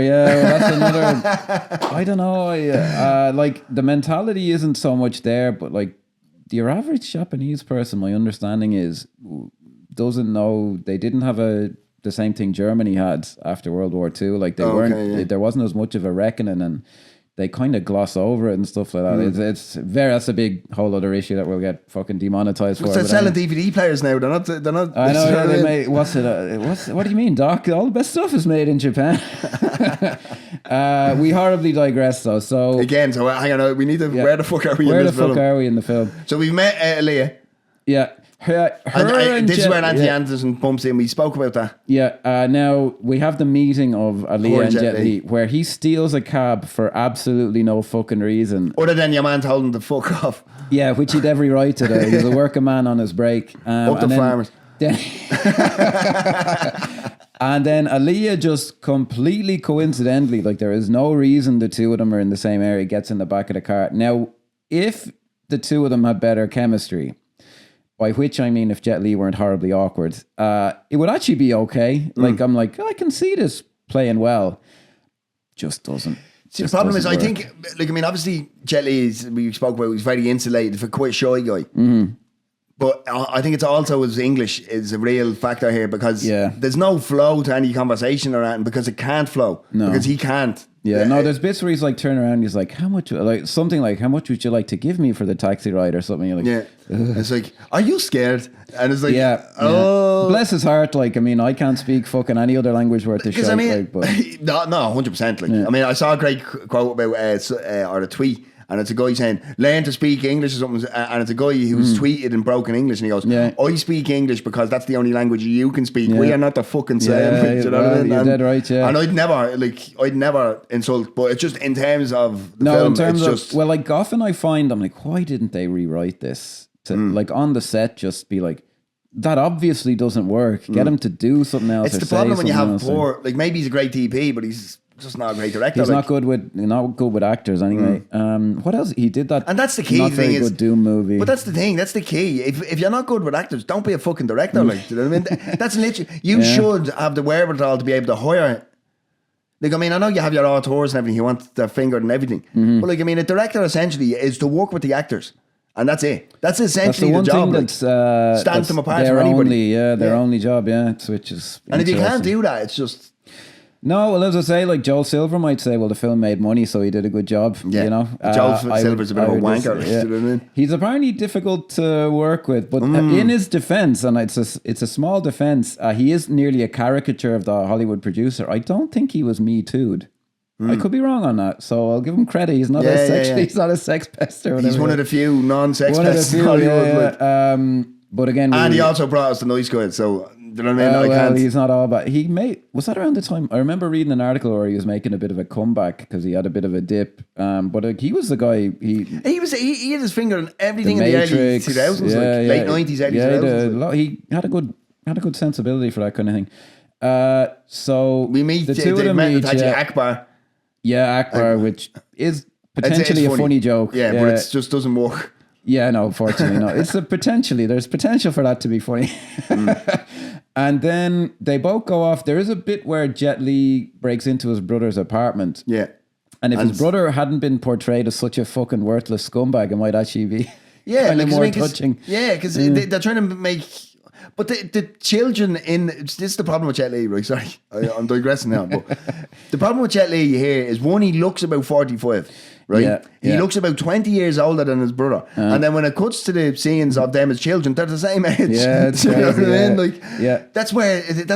I don't know. Like the mentality isn't so much there, but like your average Japanese person, my understanding is doesn't know they didn't have the same thing Germany had after World War II. Like they weren't. There wasn't as much of a reckoning, and they kind of gloss over it and stuff like that. It's very. That's a big whole other issue that we'll get fucking demonetized for. They're selling DVD players now. They're not. I know. They made. What do you mean, Doc? All the best stuff is made in Japan. We horribly digress, though. So again, hang on. We need to. Where the fuck are we? Where the fuck are we in the film? So we've met Aaliyah. Yeah. This is where Anthony Anderson bumps in. We spoke about that. Yeah. Now we have the meeting of Aaliyah and Jet Li, where he steals a cab for absolutely no fucking reason, other than your man told him to fuck off. Yeah, which he'd every right to do. He's a working man on his break. Up the farmers. And then Aaliyah just completely coincidentally, like there is no reason the two of them are in the same area, gets in the back of the car. Now, if the two of them had better chemistry, by which I mean if Jet Li weren't horribly awkward, it would actually be okay. Like I'm like, I can see this playing well. Just doesn't. See, the problem is, work. I think, like, I mean, obviously Jet Li we spoke about, he's very insulated, for quite a shy guy. But I think it's also his English is a real factor here because Yeah. there's no flow to any conversation or anything because it can't flow. No. Because he can't. Yeah, no, there's bits where he's like turning around, he's like, how much, like something like, how much would you like to give me for the taxi ride or something? You're like, Yeah. It's like, are you scared? And it's like, yeah. Bless his heart. Like, I mean, I can't speak fucking any other language worth a shit. Because I mean, like, but, no, 100%. Like, I mean, I saw a great quote about, or a tweet, and it's a guy saying, learn to speak English or something, and it's a guy who's tweeted in broken English, and he goes, I speak English because that's the only language you can speak. We are not the fucking same. You know what I mean? You're dead right, yeah. And I'd never insult, but it's just in terms of the film, in terms it's of, just... well, like often I find, I'm like, why didn't they rewrite this? To like on the set, just be like, that obviously doesn't work. Get him to do something else. It's the problem when you have poor, like maybe he's a great DP, but he's just not a great director. He's not good with actors anyway. What else? He did that, and that's the key not thing. Very good Doom movie. But that's the thing. That's the key. If you're not good with actors, don't be a fucking director. Like, do you know what I mean? That's literally. You should have the wherewithal to be able to hire. Like, I mean, I know you have your auteurs and everything. You want their finger and everything. But like, I mean, a director essentially is to work with the actors. And that's it. That's essentially the job. Thing that's stands them apart from anybody. Their only job, which is. And if you can't do that, it's just. No, well, as I say, like Joel Silver might say, well, the film made money, so he did a good job. Yeah. You know, Joel Silver's a bit of a wanker. You know what I mean? He's apparently difficult to work with, but in his defense, and it's a small defense, he is nearly a caricature of the Hollywood producer. I don't think he was Me Too'd. I could be wrong on that, so I'll give him credit. He's not he's not a sex pest or whatever. He's one of the few non-sex pests in Hollywood. But again, and he also brought us the Nice Guys, so you know what I mean? Well, he's not all bad. Was that around the time? I remember reading an article where he was making a bit of a comeback because he had a bit of a dip. But like, he was the guy. He had his finger on everything in the early 2000s, late 90s, early 2000s. He had a good sensibility for that kind of thing. So we meet the two of them meet Akbar. Yeah, Akbar, which is potentially a funny joke. Yeah, but it just doesn't work. Yeah, no, unfortunately not. It's there's potential for that to be funny. And then they both go off. There is a bit where Jet Li breaks into his brother's apartment. Yeah. And if his brother hadn't been portrayed as such a fucking worthless scumbag, it might actually be kind of more touching. Yeah, because they're trying to make... But the children this is the problem with Jet Li, right? Sorry, I'm digressing now. But the problem with Jet Li here is, one, he looks about 45, right? Yeah, he looks about 20 years older than his brother. And then when it cuts to the scenes of them as children, they're the same age. Yeah, it's you know crazy, what I mean? Like, yeah. That's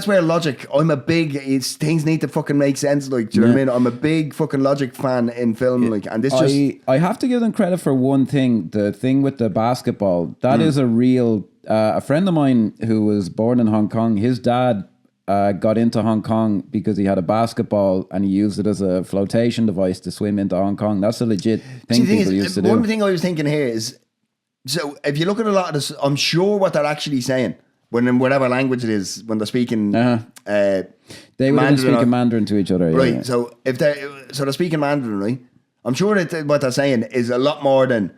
where logic, things need to fucking make sense. Like, do you know what I mean? I'm a big fucking logic fan in film. Like, and this I have to give them credit for one thing. The thing with the basketball, that is a real... a friend of mine who was born in Hong Kong, his dad got into Hong Kong because he had a basketball and he used it as a flotation device to swim into Hong Kong. That's a legit thing people used to do. One thing I was thinking here is, so if you look at a lot of this, I'm sure what they're actually saying, when in whatever language it is, when they're speaking... they would have been speaking Mandarin to each other. Right, yeah. so they're speaking Mandarin, right? I'm sure that what they're saying is a lot more than...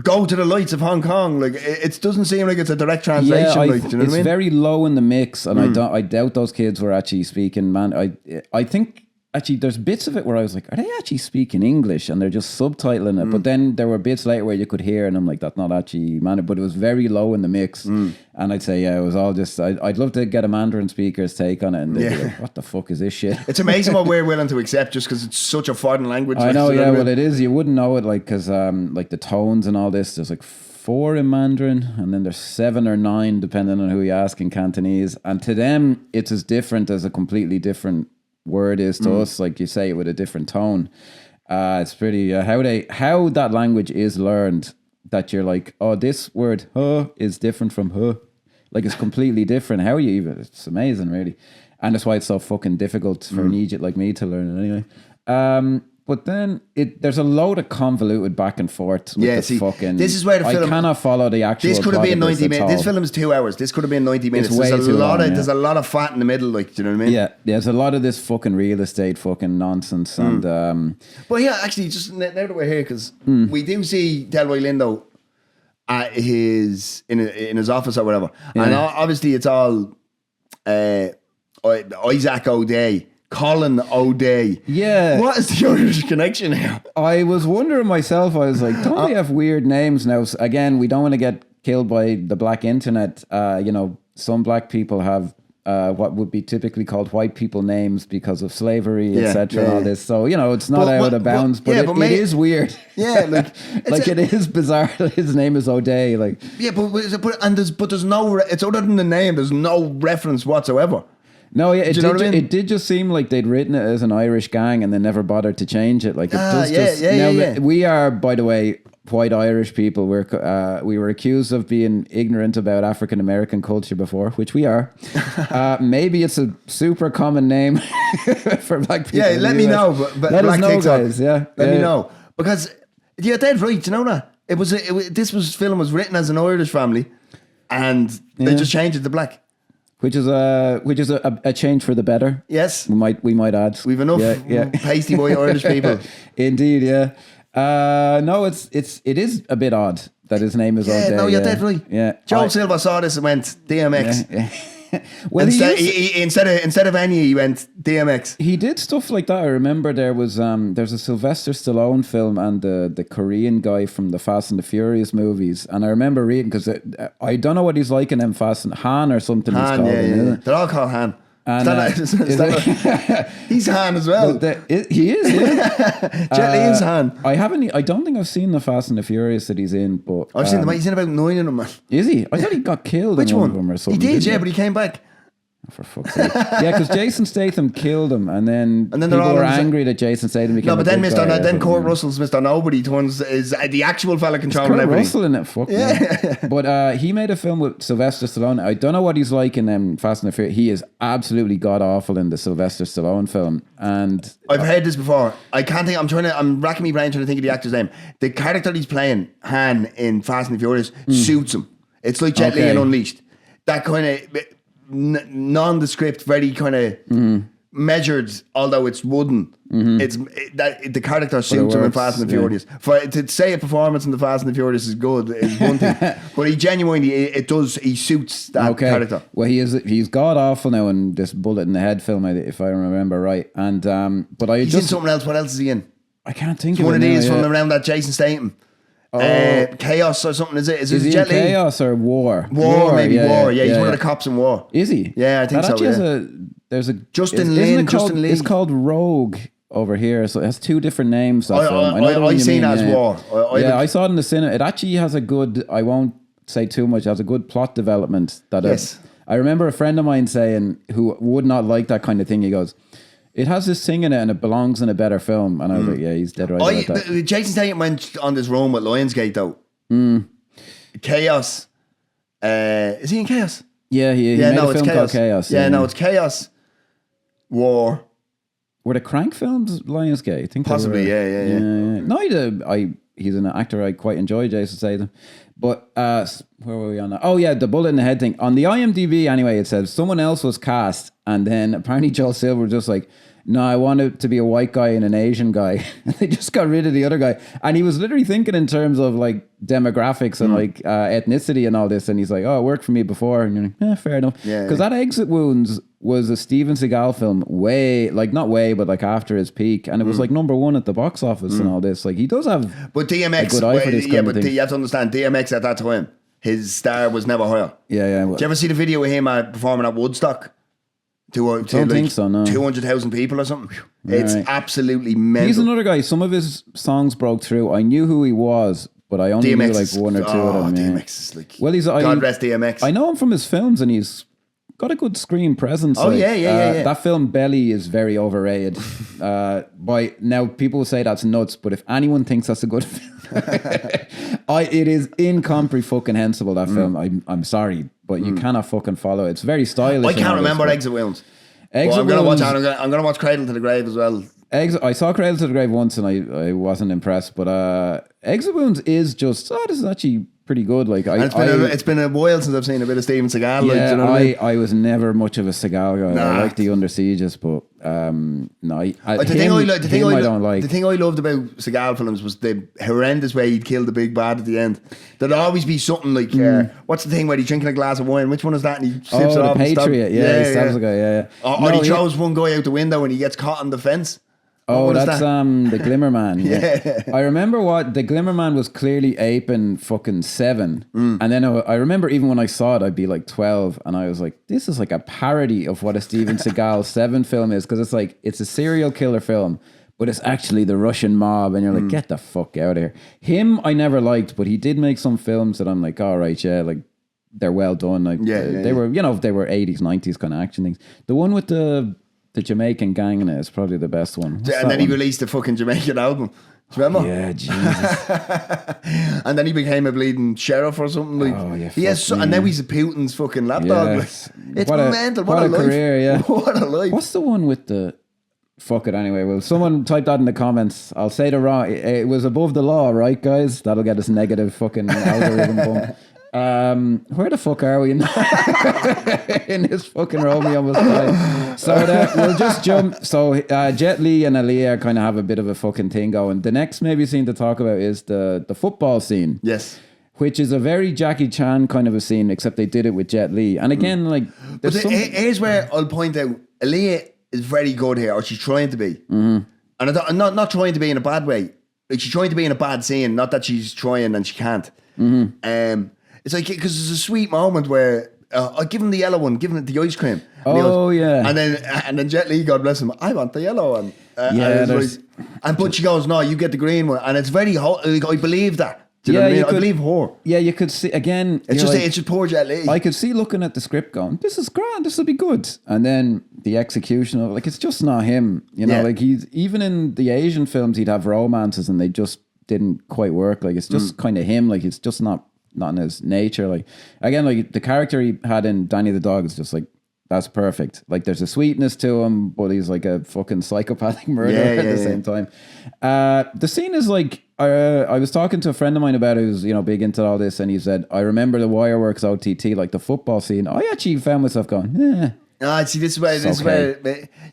Go to the lights of Hong Kong. Like, it doesn't seem like it's a direct translation. Yeah, do you know what I mean? It's very low in the mix, and I doubt those kids were actually speaking I think actually there's bits of it where I was like, are they actually speaking English? And they're just subtitling it. But then there were bits later where you could hear, and I'm like, that's not actually Mandarin. But it was very low in the mix. And I'd say, it was all just, I'd love to get a Mandarin speaker's take on it, and they'd be like, what the fuck is this shit? It's amazing what we're willing to accept just because it's such a foreign language. I know, yeah, well, it is. You wouldn't know it, like, because like the tones and all this, there's like 4 in Mandarin, and then there's 7 or 9 depending on who you ask in Cantonese. And to them, it's as different as a completely different word is to us. Like, you say it with a different tone. It's pretty how that language is learned, that you're like, oh, this word is different from like, it's completely different. How you even, it's amazing, really. And that's why it's so fucking difficult for an idiot like me to learn it anyway. But then there's a load of convoluted back and forth with the fucking... This is where the film... I cannot follow the actual... This could have been 90 minutes. This film is 2 hours. This could have been 90 minutes. There's There's a lot of fat in the middle, like, do you know what I mean? Yeah, there's a lot of this fucking real estate fucking nonsense. And but yeah, actually, just now that we're here, because we do see Delroy Lindo at in his office or whatever. Yeah. And obviously it's all Isaac O'Day, Colin O'Day. Yeah. What is the Irish connection here? I was wondering myself, I was like, don't they have weird names now? Again, we don't want to get killed by the black internet. Some black people have what would be typically called white people names because of slavery, etc. and all this. So, it's not out of bounds, but it is weird. Yeah, like it is bizarre that his name is O'Day. Like, yeah, but there's no. It's other than the name. There's no reference whatsoever. No, yeah, it did just seem like they'd written it as an Irish gang and then never bothered to change it. Like, it does just. We are, by the way, white Irish people. We were accused of being ignorant about African American culture before, which we are. Maybe it's a super common name for black people. Yeah, let me know. But let us know, guys. Yeah, let me know, because you're dead right. You know that this film was written as an Irish family, and they just changed it to black. Which is a change for the better. Yes, we might add. We've enough pasty white Irish people. Indeed, yeah. No, it is a bit odd that his name is O'Day. No, you're dead right. Yeah, Joe Silva saw this and went DMX. Yeah. Well, instead of any, he went DMX. He did stuff like that. I remember there's a Sylvester Stallone film and the Korean guy from the Fast and the Furious movies, and I remember reading, because I don't know what he's like in them Fast and Han or something. Han, he's called yeah. They're all called Han. And, he's Han as well. He is. Yeah. Jet Li is Han. I don't think I've seen the Fast and the Furious that he's in, but I've seen them. He's in about 9 of them, man. Is he? I thought he got killed. Which in one of them or something. He did, but he came back. Oh, for fuck's sake! Yeah, because Jason Statham killed him, and then people were angry that Jason Statham became. No, but then Kurt Russell's Mr. Nobody is the actual fella controlling Kurt everything. Russell in it, fuck yeah. But he made a film with Sylvester Stallone. I don't know what he's like in Fast and the Furious. He is absolutely god awful in the Sylvester Stallone film, and I've heard this before. I can't think. I'm racking my brain trying to think of the actor's name. The character he's playing, Han in Fast and the Furious, suits him. It's like Jet Li in Unleashed. That kind of nondescript, very kind of measured, although it's wooden. It's the character suits him in Fast and the Furious. To say a performance in the Fast and the Furious is good is one thing, but he genuinely he suits that character. Well, he's god awful now in this Bullet in the Head film, if I remember right. And but he's in something else. What else is he in? I can't think of one of these from around that Jason Statham. Chaos or something, is it? Is it Jet Li? Chaos or War? War. Yeah, he's one of the cops in War. Is he? Yeah, I think so. There's a Justin Lin. It's called Rogue over here, so it has two different names. I've seen it as War. I saw it in the cinema. It actually has a good, I won't say too much, it has a good plot development. I remember a friend of mine saying, who would not like that kind of thing, he goes, it has this thing in it and it belongs in a better film. And I was like, yeah, he's dead right about that. Jason Statham went on this run with Lionsgate though. Chaos. Is he in Chaos? Yeah, he made a film called Chaos. Yeah, no, it's Chaos. War. Were the Crank films Lionsgate? I think possibly, yeah. No, he's an actor I quite enjoy, Jason Statham. But where were we on that? Oh yeah, the Bullet in the Head thing. On the IMDb anyway, it says someone else was cast, and then apparently Joel Silver was just like, no, I want it to be a white guy and an Asian guy. And they just got rid of the other guy. And he was literally thinking in terms of like demographics and like ethnicity and all this. And he's like, oh, it worked for me before. And you're like, yeah, fair enough. Because that Exit Wounds was a Steven Seagal film but like after his peak. And it was like number one at the box office and all this. Like he does have a good eye for this kind of thing. You have to understand, DMX at that time, his star was never higher. Yeah. Did you ever see the video of him performing at Woodstock? I don't think so, no. 200,000 people or something. It's absolutely mental. He's another guy. Some of his songs broke through. I knew who he was, but I only knew like one or two of them. DMX is like... Well, God rest DMX. I know him from his films and he's got a good screen presence. Yeah. That film Belly is very overrated. By now, people will say that's nuts, but if anyone thinks that's a good film, it is incomprehensible, that film. I'm sorry, but you cannot fucking follow it. It's very stylish. I can't remember Exit Wounds. I'm gonna watch Cradle to the Grave as well. I saw Cradle to the Grave once and I wasn't impressed, but Exit Wounds is just this is actually pretty good. Like it's been a while since I've seen a bit of Steven Seagal. Yeah, you know what I mean? I was never much of a Seagal guy. I like the Under Sieges, but the thing I loved about Seagal films was the horrendous way he'd kill the big bad at the end. There'd always be something like what's the thing where he's drinking a glass of wine? Which one is that? And he slips it off. The Patriot. He stabs the guy. Or he throws one guy out the window and he gets caught on the fence. Oh, that's that? the Glimmer Man. Yeah. I remember what the Glimmer Man was clearly aping fucking Seven, and then I remember even when I saw it, I'd be like 12, and I was like, "This is like a parody of what a Steven Seagal Seven film is," because it's a serial killer film, but it's actually the Russian mob, and you're like, "Get the fuck out of here." Him, I never liked, but he did make some films that I'm like, "All right, yeah, like they're well done." Like they were, they were 80s, 90s kind of action things. The one with the Jamaican gang in it is probably the best one. And then he released a fucking Jamaican album. Do you remember? Yeah, Jesus. And then he became a bleeding sheriff or something. Like, Oh, yeah, he has and now he's a Putin's fucking lapdog. Yes. Like, it's What a- mental. what What, a a life. career, yeah. What a life. What's the one with the... Fuck it anyway. Well, someone type that in the comments. I'll say the wrong... It was above the law, right, guys? That'll get us negative fucking algorithm bump. Where the fuck are we in this fucking Romeo Must Die? So we'll just jump. So Jet Li and Aaliyah kind of have a bit of a fucking thing going. The next maybe scene to talk about is the football scene. Yes. Which is a very Jackie Chan kind of a scene, except they did it with Jet Li. And again, like, But here's where I'll point out, Aaliyah is very good here, or she's trying to be. Mm-hmm. And I'm not trying to be in a bad way. Like, she's trying to be in a bad scene, not that she's trying and she can't. Mm-hmm. It's like, because there's a sweet moment where I give him the yellow one, give him the ice cream. And he goes, yeah. And then Jet Li, God bless him, I want the yellow one. But she goes, no, you get the green one. And it's very hot. Like, I believe that. Do you know what I mean? I believe her. Yeah, you could see, again... It's just poor Jet Li. I could see looking at the script going, this is grand, this will be good. And then the execution of, like, it's just not him. You know, like, he's... Even in the Asian films, he'd have romances and they just didn't quite work. Like, it's just kind of him. Like, it's just not in his nature. Like, again, like, the character he had in Danny the Dog is just like, that's perfect. Like, there's a sweetness to him, but he's like a fucking psychopathic murderer at the same time. The scene is like, I was talking to a friend of mine about it who's, big into all this, and he said, I remember the Wireworks OTT, like the football scene. I actually found myself going, see, this is where,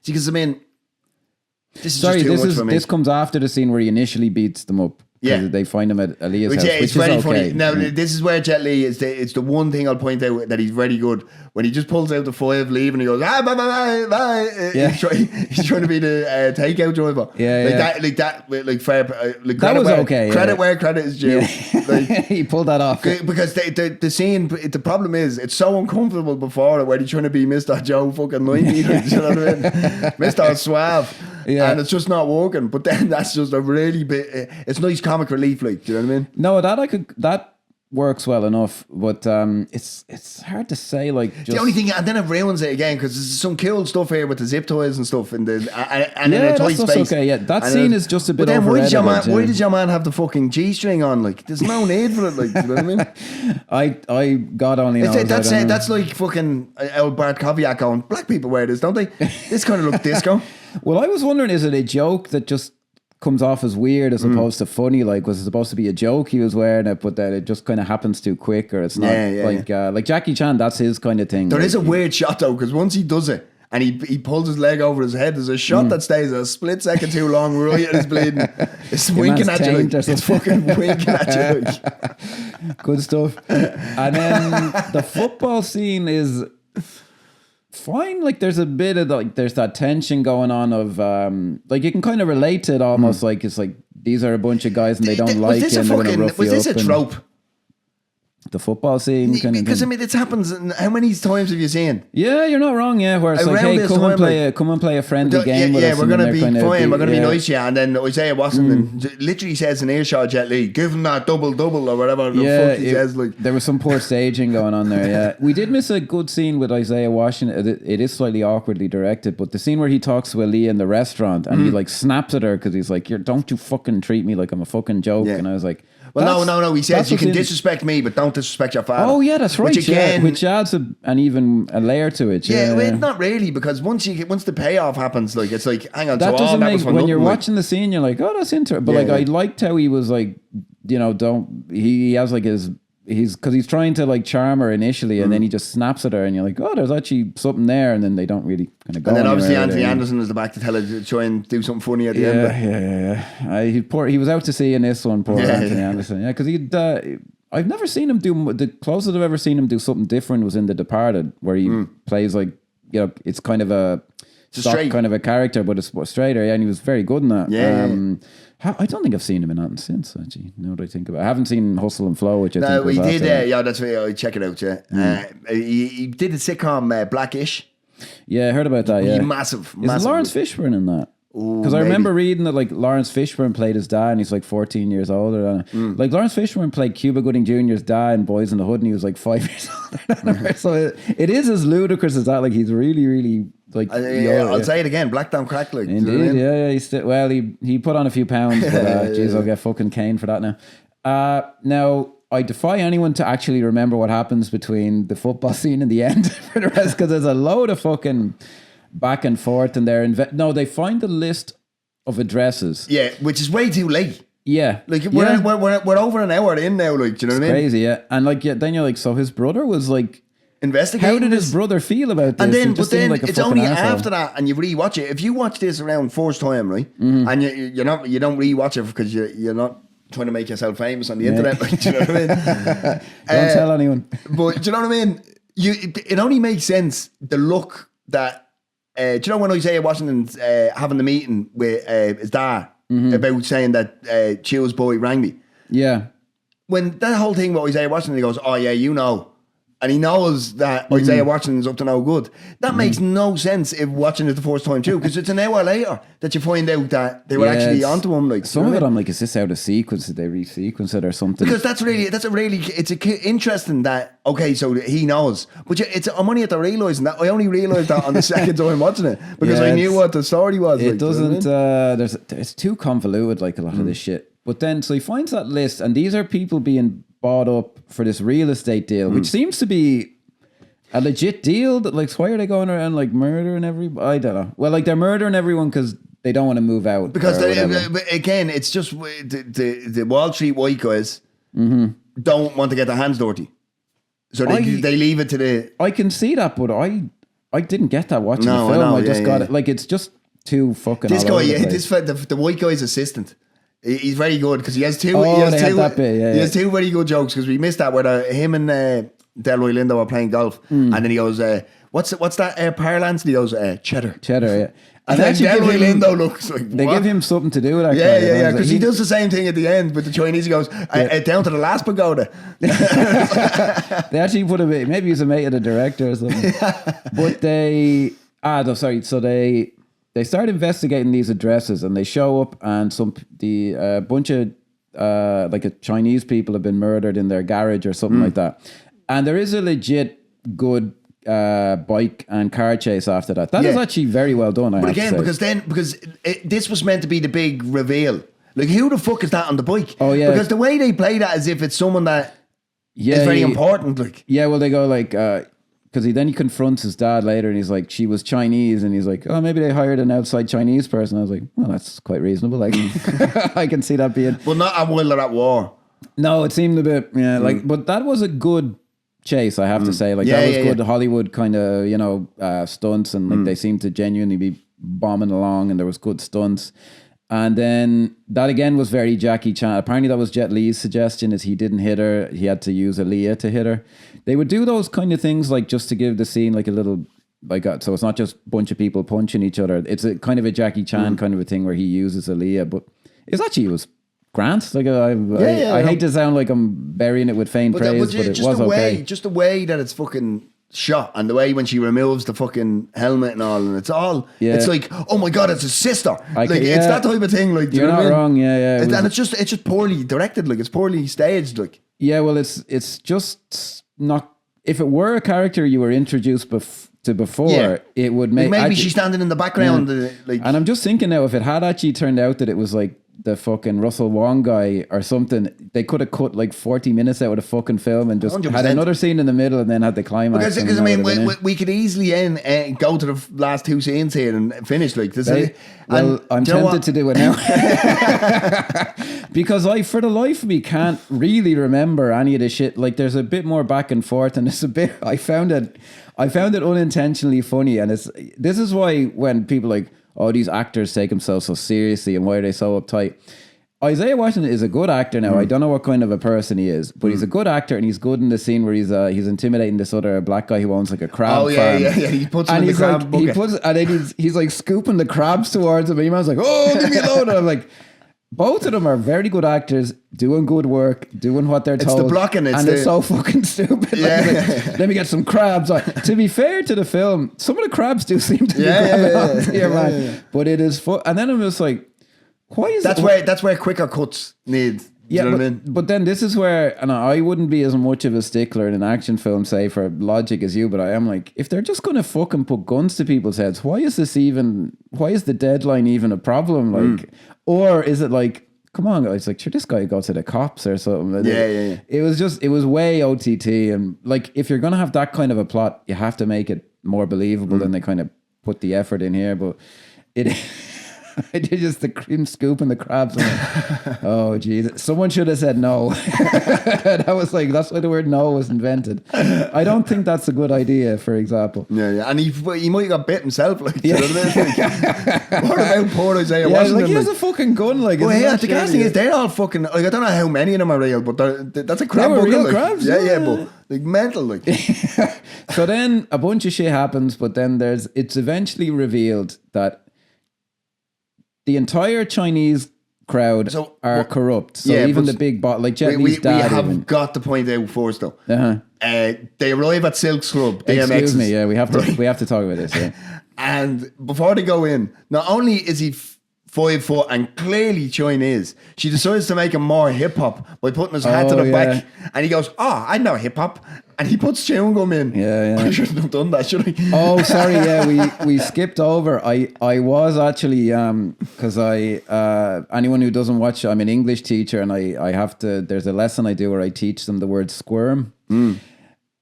because I mean, this comes after the scene where he initially beats them up. Yeah, they find him at Aaliyah's house, it's which very is okay. funny. Now, this is where Jet Li is. It's the one thing I'll point out that he's very good when he just pulls out the 5 leave and he goes bye bye bye. Yeah. He's trying to be the takeout driver. Like fair. Like that was okay. Credit where credit is due. Yeah. Like, he pulled that off because the scene. The problem is it's so uncomfortable before it where he's trying to be Mr. Joe fucking 90. You know what I mean? Mr. Suave. Yeah. And it's just not working. But then that's just a really bit. It's nice comic relief, like. Do you know what I mean? No, that works well enough, but it's hard to say. Like, just the only thing, and then it ruins it again because there's some cool stuff here with the zip ties and stuff, and in a tight space. Okay, yeah, that scene is just a bit. But then why did your man have the fucking G-string on? Like, there's no need for it. Like, do you know what I mean? I God only knows. That's like fucking old Bartkowiak going. Black people wear this, don't they? This kind of look disco. Well, I was wondering, is it a joke that just comes off as weird as opposed to funny? Like, was it supposed to be a joke he was wearing it, but that it just kind of happens too quick, or it's not like Jackie Chan? That's his kind of thing. There is a weird shot though, because once he does it and he pulls his leg over his head, there's a shot that stays a split second too long. Right, it's bleeding. It's winking at you. Like, it's fucking winking at you. Like. Good stuff. And then the football scene is fine. Like, there's a bit of there's that tension going on of like, you can kind of relate to it almost. Like, it's like these are a bunch of guys and they don't like you and they're going to rough you up. Was this a trope? The football scene kind of because thing. I mean, it happens. How many times have you seen? Yeah, you're not wrong. Yeah, where it's like, hey, come and play a friendly game with us. Yeah, we're gonna be fine. We're gonna be nice, yeah. And then Isaiah Watson literally says in earshot, Jet Li, give him that double or whatever the fuck he says. Like, there was some poor staging going on there. Yeah, we did miss a good scene with Isaiah Washington. It is slightly awkwardly directed, but the scene where he talks to Aaliyah in the restaurant and he like snaps at her because he's like, don't you fucking treat me like I'm a fucking joke. And I was like, well, no. He says you can disrespect me, but don't disrespect your father. Oh yeah, that's right. Which adds a layer to it. Yeah, well, not really, because once the payoff happens, like, it's like, hang on. That doesn't make when you're watching the scene, you're like, oh, that's interesting. But I liked how he was like, he has like because he's trying to like charm her initially, and then he just snaps at her, and you're like, oh, there's actually something there, and then they don't really kind of go. And then obviously Anthony Anderson is the back to try and do something funny at the end. Yeah. He was out to see in this one, poor Anthony Anderson. Yeah, because I've never seen him do, the closest I've ever seen him do something different was in The Departed, where he plays like, it's kind of stock straight. kind of a character, but it's straighter. Yeah, and he was very good in that. I don't think I've seen him in anything since, actually, now that I think about it. I haven't seen Hustle and Flow, which I think was he did, after. yeah, that's right, check it out, yeah. He did a sitcom, Blackish. Yeah, I heard about that, yeah. Massive. Is Lawrence Fishburne in that? Because I remember reading that like Lawrence Fishburne played his dad and he's like 14 years older than him. Like Lawrence Fishburne played Cuba Gooding Jr.'s dad in Boys in the Hood and he was like 5 years older than her. So it is as ludicrous as that. Like he's really, really like... I'll say it again, black down crack. Like, indeed, you know what I mean? yeah. He's still, he put on a few pounds, but jeez, I'll get fucking caned for that now. Now, I defy anyone to actually remember what happens between the football scene and the end for the rest, because there's a load of fucking back and forth and no, they find the list of addresses. Yeah, which is way too late. Yeah. Like, we're over an hour in now, like, do you know what I mean? Crazy, yeah. And like, then you're like, so his brother was like... investigating. How did his brother feel about this? And then, but then like it's only after that, and you rewatch it. If you watch this around first time, right, and you don't rewatch it because you're not trying to make yourself famous on the internet, like, do you know what I mean? Don't tell anyone. But do you know what I mean? It only makes sense the look that. Do you know when Isaiah Washington's having the meeting with his dad about saying that Chill's boy rang me? Yeah. When that whole thing about Isaiah Washington, he goes, "Oh yeah, you know." And he knows that Isaiah Washington's up to no good. That makes no sense if watching it the first time too, because it's an hour later that you find out that they were actually onto him. Like some of it, I'm like, is this out of sequence? Did they re-sequence it or something? Because it's interesting that so he knows, but I'm only at the realising that I only realised that on the second time watching it because I knew what the story was. It doesn't. It's too convoluted, like a lot of this shit. But then, so he finds that list, and these are people being bought up for this real estate deal, which seems to be a legit deal. That like, why are they going around like murdering everybody? I don't know. Well, like they're murdering everyone because they don't want to move out. Because again, it's just the Wall Street white guys don't want to get their hands dirty, so they leave it to the. I can see that, but I didn't get that watching the film. I just got it. Like it's just too fucking. This guy, the white guy's assistant. He's very good because he has two. Oh, he has two very good jokes because we missed that where him and Delroy Lindo are playing golf, and then he goes, "What's that parlance?" And he goes, "Cheddar." Cheddar, yeah. And then Delroy Lindo looks like they give him something to do with that. Yeah, because he does the same thing at the end with the Chinese. He goes down to the last pagoda. They actually put a bit. Maybe he's a mate of the director or something. But so they start investigating these addresses and they show up and bunch of like Chinese people have been murdered in their garage or something like that. And there is a legit good bike and car chase after that. That is actually very well done. But again, because this was meant to be the big reveal. Like, who the fuck is that on the bike? Oh yeah, because the way they play that as if it's someone that is very important. Like, well, they go like. Because he confronts his dad later and he's like, she was Chinese. And he's like, oh, maybe they hired an outside Chinese person. I was like, well, that's quite reasonable. Like, I can see that being. Well, not while they're at war. No, it seemed a bit, but that was a good chase, I have to say. Like, that was good Hollywood kind of, stunts. And like, they seemed to genuinely be bombing along and there was good stunts. And then that again was very Jackie Chan. Apparently that was Jet Li's suggestion is he didn't hit her. He had to use Aaliyah to hit her. They would do those kind of things like just to give the scene like a little, like so it's not just a bunch of people punching each other. It's a kind of a Jackie Chan kind of a thing where he uses Aaliyah. But it was grand. Like I hate to sound like I'm burying it with faint praise, but it was okay. Just the way that it's fucking shot and the way when she removes the fucking helmet and all, and it's it's like, oh my god, it's his sister. It's that type of thing. Like, you're not wrong. And it's just poorly directed. Like, it's poorly staged. Like, yeah, well, it's just not. If it were a character you were introduced to before, it would make maybe she's standing in the background. And I'm just thinking now, if it had actually turned out that it was like the fucking Russell Wong guy or something, they could have cut like 40 minutes out of the fucking film and just 100%. Had another scene in the middle and then had the climax. Because I mean, we could easily go to the last two scenes here and finish like this. I'm tempted to do it now because I, for the life of me, can't really remember any of the shit. Like, there's a bit more back and forth, and it's a bit. I found it unintentionally funny, and this is why when people like, oh, these actors take themselves so seriously and why are they so uptight? Isaiah Washington is a good actor now. I don't know what kind of a person he is, but he's a good actor, and he's good in the scene where he's intimidating this other black guy who owns like a crab farm. Yeah. He puts him in the crab bucket. And then he's like scooping the crabs towards him, and man's like, "Oh, give me a load!" And I'm like, both of them are very good actors, doing good work, doing what they're told. It's the blocking, it's so fucking stupid. Like, let me get some crabs. To be fair to the film, some of the crabs do seem to be grabbing onto here, man. Yeah. But it is fun. And then I'm just like, why is that's where quicker cuts need. Yeah, you know what I mean? But then this is where, and I wouldn't be as much of a stickler in an action film, say, for logic as you, but I am like, if they're just going to fucking put guns to people's heads, why is the deadline even a problem? Like, or is it like, come on, guys, like, sure, this guy go to the cops or something. Yeah. It was way OTT, and like, if you're going to have that kind of a plot, you have to make it more believable than they kind of put the effort in here, but it... I did just the cream scoop and the crabs. Oh, Jesus. Someone should have said no. That was like, that's why the word no was invented. I don't think that's a good idea, for example. Yeah. And he might have got bit himself. Like, you know what I mean? What about poor Isaiah Washington? Like, he has a fucking gun. Like, well, yeah, the gas thing is, they're all fucking, like, I don't know how many of them are real, but that's a crab bucket. Real crabs? Yeah, but like mental. Like. So then a bunch of shit happens, but then it's eventually revealed that the entire Chinese crowd are corrupt. So even the big bot, like Jet Li's dad. We have got to point out first though. They arrive at Silk's Club. Excuse me, yeah, we have to talk about this. Yeah. And before they go in, not only is he 5 foot and clearly Chinese, she decides to make him more hip hop by putting his hat to the back, and he goes, I know hip hop. And he puts chewing gum in. Yeah. I shouldn't have done that, should I? Oh, sorry. Yeah, we skipped over. I was actually because anyone who doesn't watch, I'm an English teacher, and I have to. There's a lesson I do where I teach them the word squirm.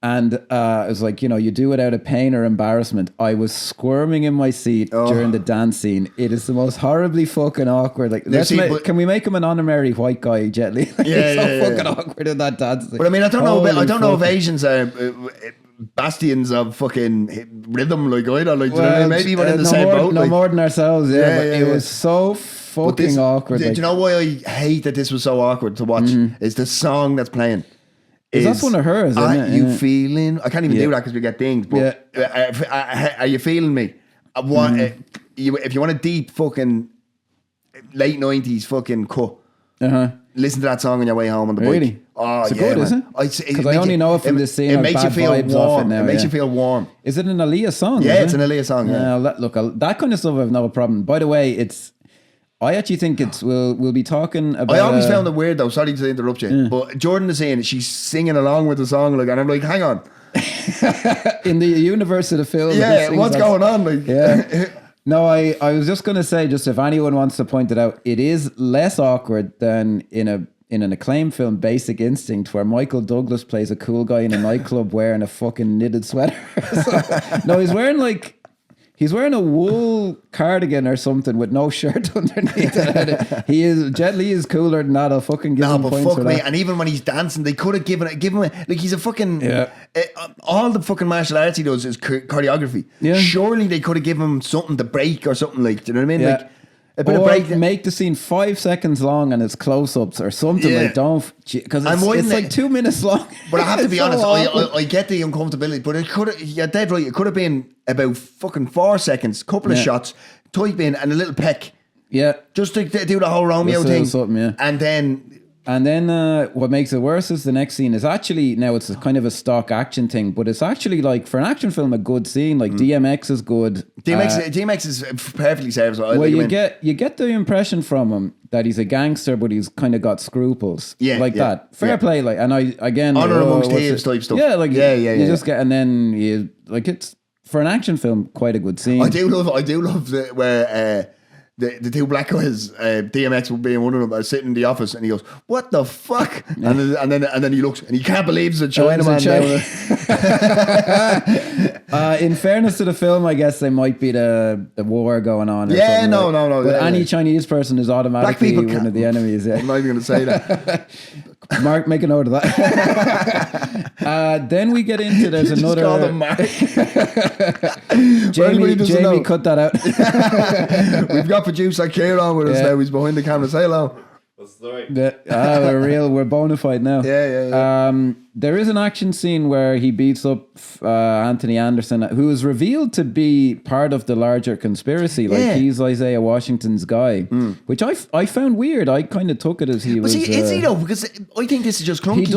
And it was like, you do it out of pain or embarrassment. I was squirming in my seat during the dance scene. It is the most horribly fucking awkward. Like, can we make him an honorary white guy, Jet Li? Like, he's so fucking awkward in that dance. But I mean, I don't know if Asians are bastions of fucking rhythm like either. Like, maybe we're in the same boat. No more than ourselves. Yeah, but it was so fucking awkward. Do you know why I hate that this was so awkward to watch? Is the song that's playing. That's one of hers, isn't it? You feeling? I can't even do that because we get things. But are you feeling me? If you want a deep fucking late 90s fucking cut, listen to that song on your way home on the bike. Oh, it's good, isn't it? Because I only know it from the scene. It makes you feel warm. It makes you feel warm. Is it an Aaliyah song? Yeah, it's an Aaliyah song. Yeah. Look, that kind of stuff I have no problem. By the way, I actually think we'll be talking about. I always found it weird though. Sorry to interrupt you, but Jordan is saying she's singing along with the song, like, and I'm like, hang on. In the universe of the film, what's going on? Like, no, I was just going to say, just if anyone wants to point it out, it is less awkward than in an acclaimed film, Basic Instinct, where Michael Douglas plays a cool guy in a nightclub wearing a fucking knitted sweater. No, he's wearing a wool cardigan or something with no shirt underneath it. Jet Li is cooler than that. I'll fucking give him points for that. And even when he's dancing, they could have given him like, he's a fucking all the fucking martial arts he does is choreography. Yeah. Surely they could have given him something to break or something, like, do you know what I mean? Yeah. Like a bit of break. Make the scene 5 seconds long and it's close-ups or something. Like, don't, because it's like 2 minutes long. But I have to be honest, I get the uncomfortability, but it could have, you're dead right, it could have been about fucking 4 seconds, couple of shots, type in and a little peck. Yeah. Just to do the whole Romeo thing. And then what makes it worse is the next scene is actually, now it's a kind of a stock action thing, but it's actually, like, for an action film, a good scene. Like, DMX is good. DMX is perfectly serviceable. Well, you get the impression from him that he's a gangster, but he's kind of got scruples. That. Fair play. Like, and honor amongst thieves type stuff. Yeah, like, you just get, and then you, like, it's, for an action film, quite a good scene. I do love where the two black guys, DMX being one of them, are sitting in the office, and he goes, "What the fuck?" Yeah. And then he looks, and he can't believe it's a Chinaman. In fairness to the film, I guess they might be the war going on. No. But any Chinese person is automatically one of the enemies. Yeah. I'm not even going to say that. Mark, make a note of that. Then we get into there's you another. Just call them Mark. Jamie, cut that out. We've got producer Ciaran with us now. He's behind the camera. Say hello. That's the story. We're bona fide now. Yeah. There is an action scene where he beats up Anthony Anderson, who is revealed to be part of the larger conspiracy. Like he's Isaiah Washington's guy, which I found weird. I kind of took it as he was. Is he though? Because I think this is just clunky.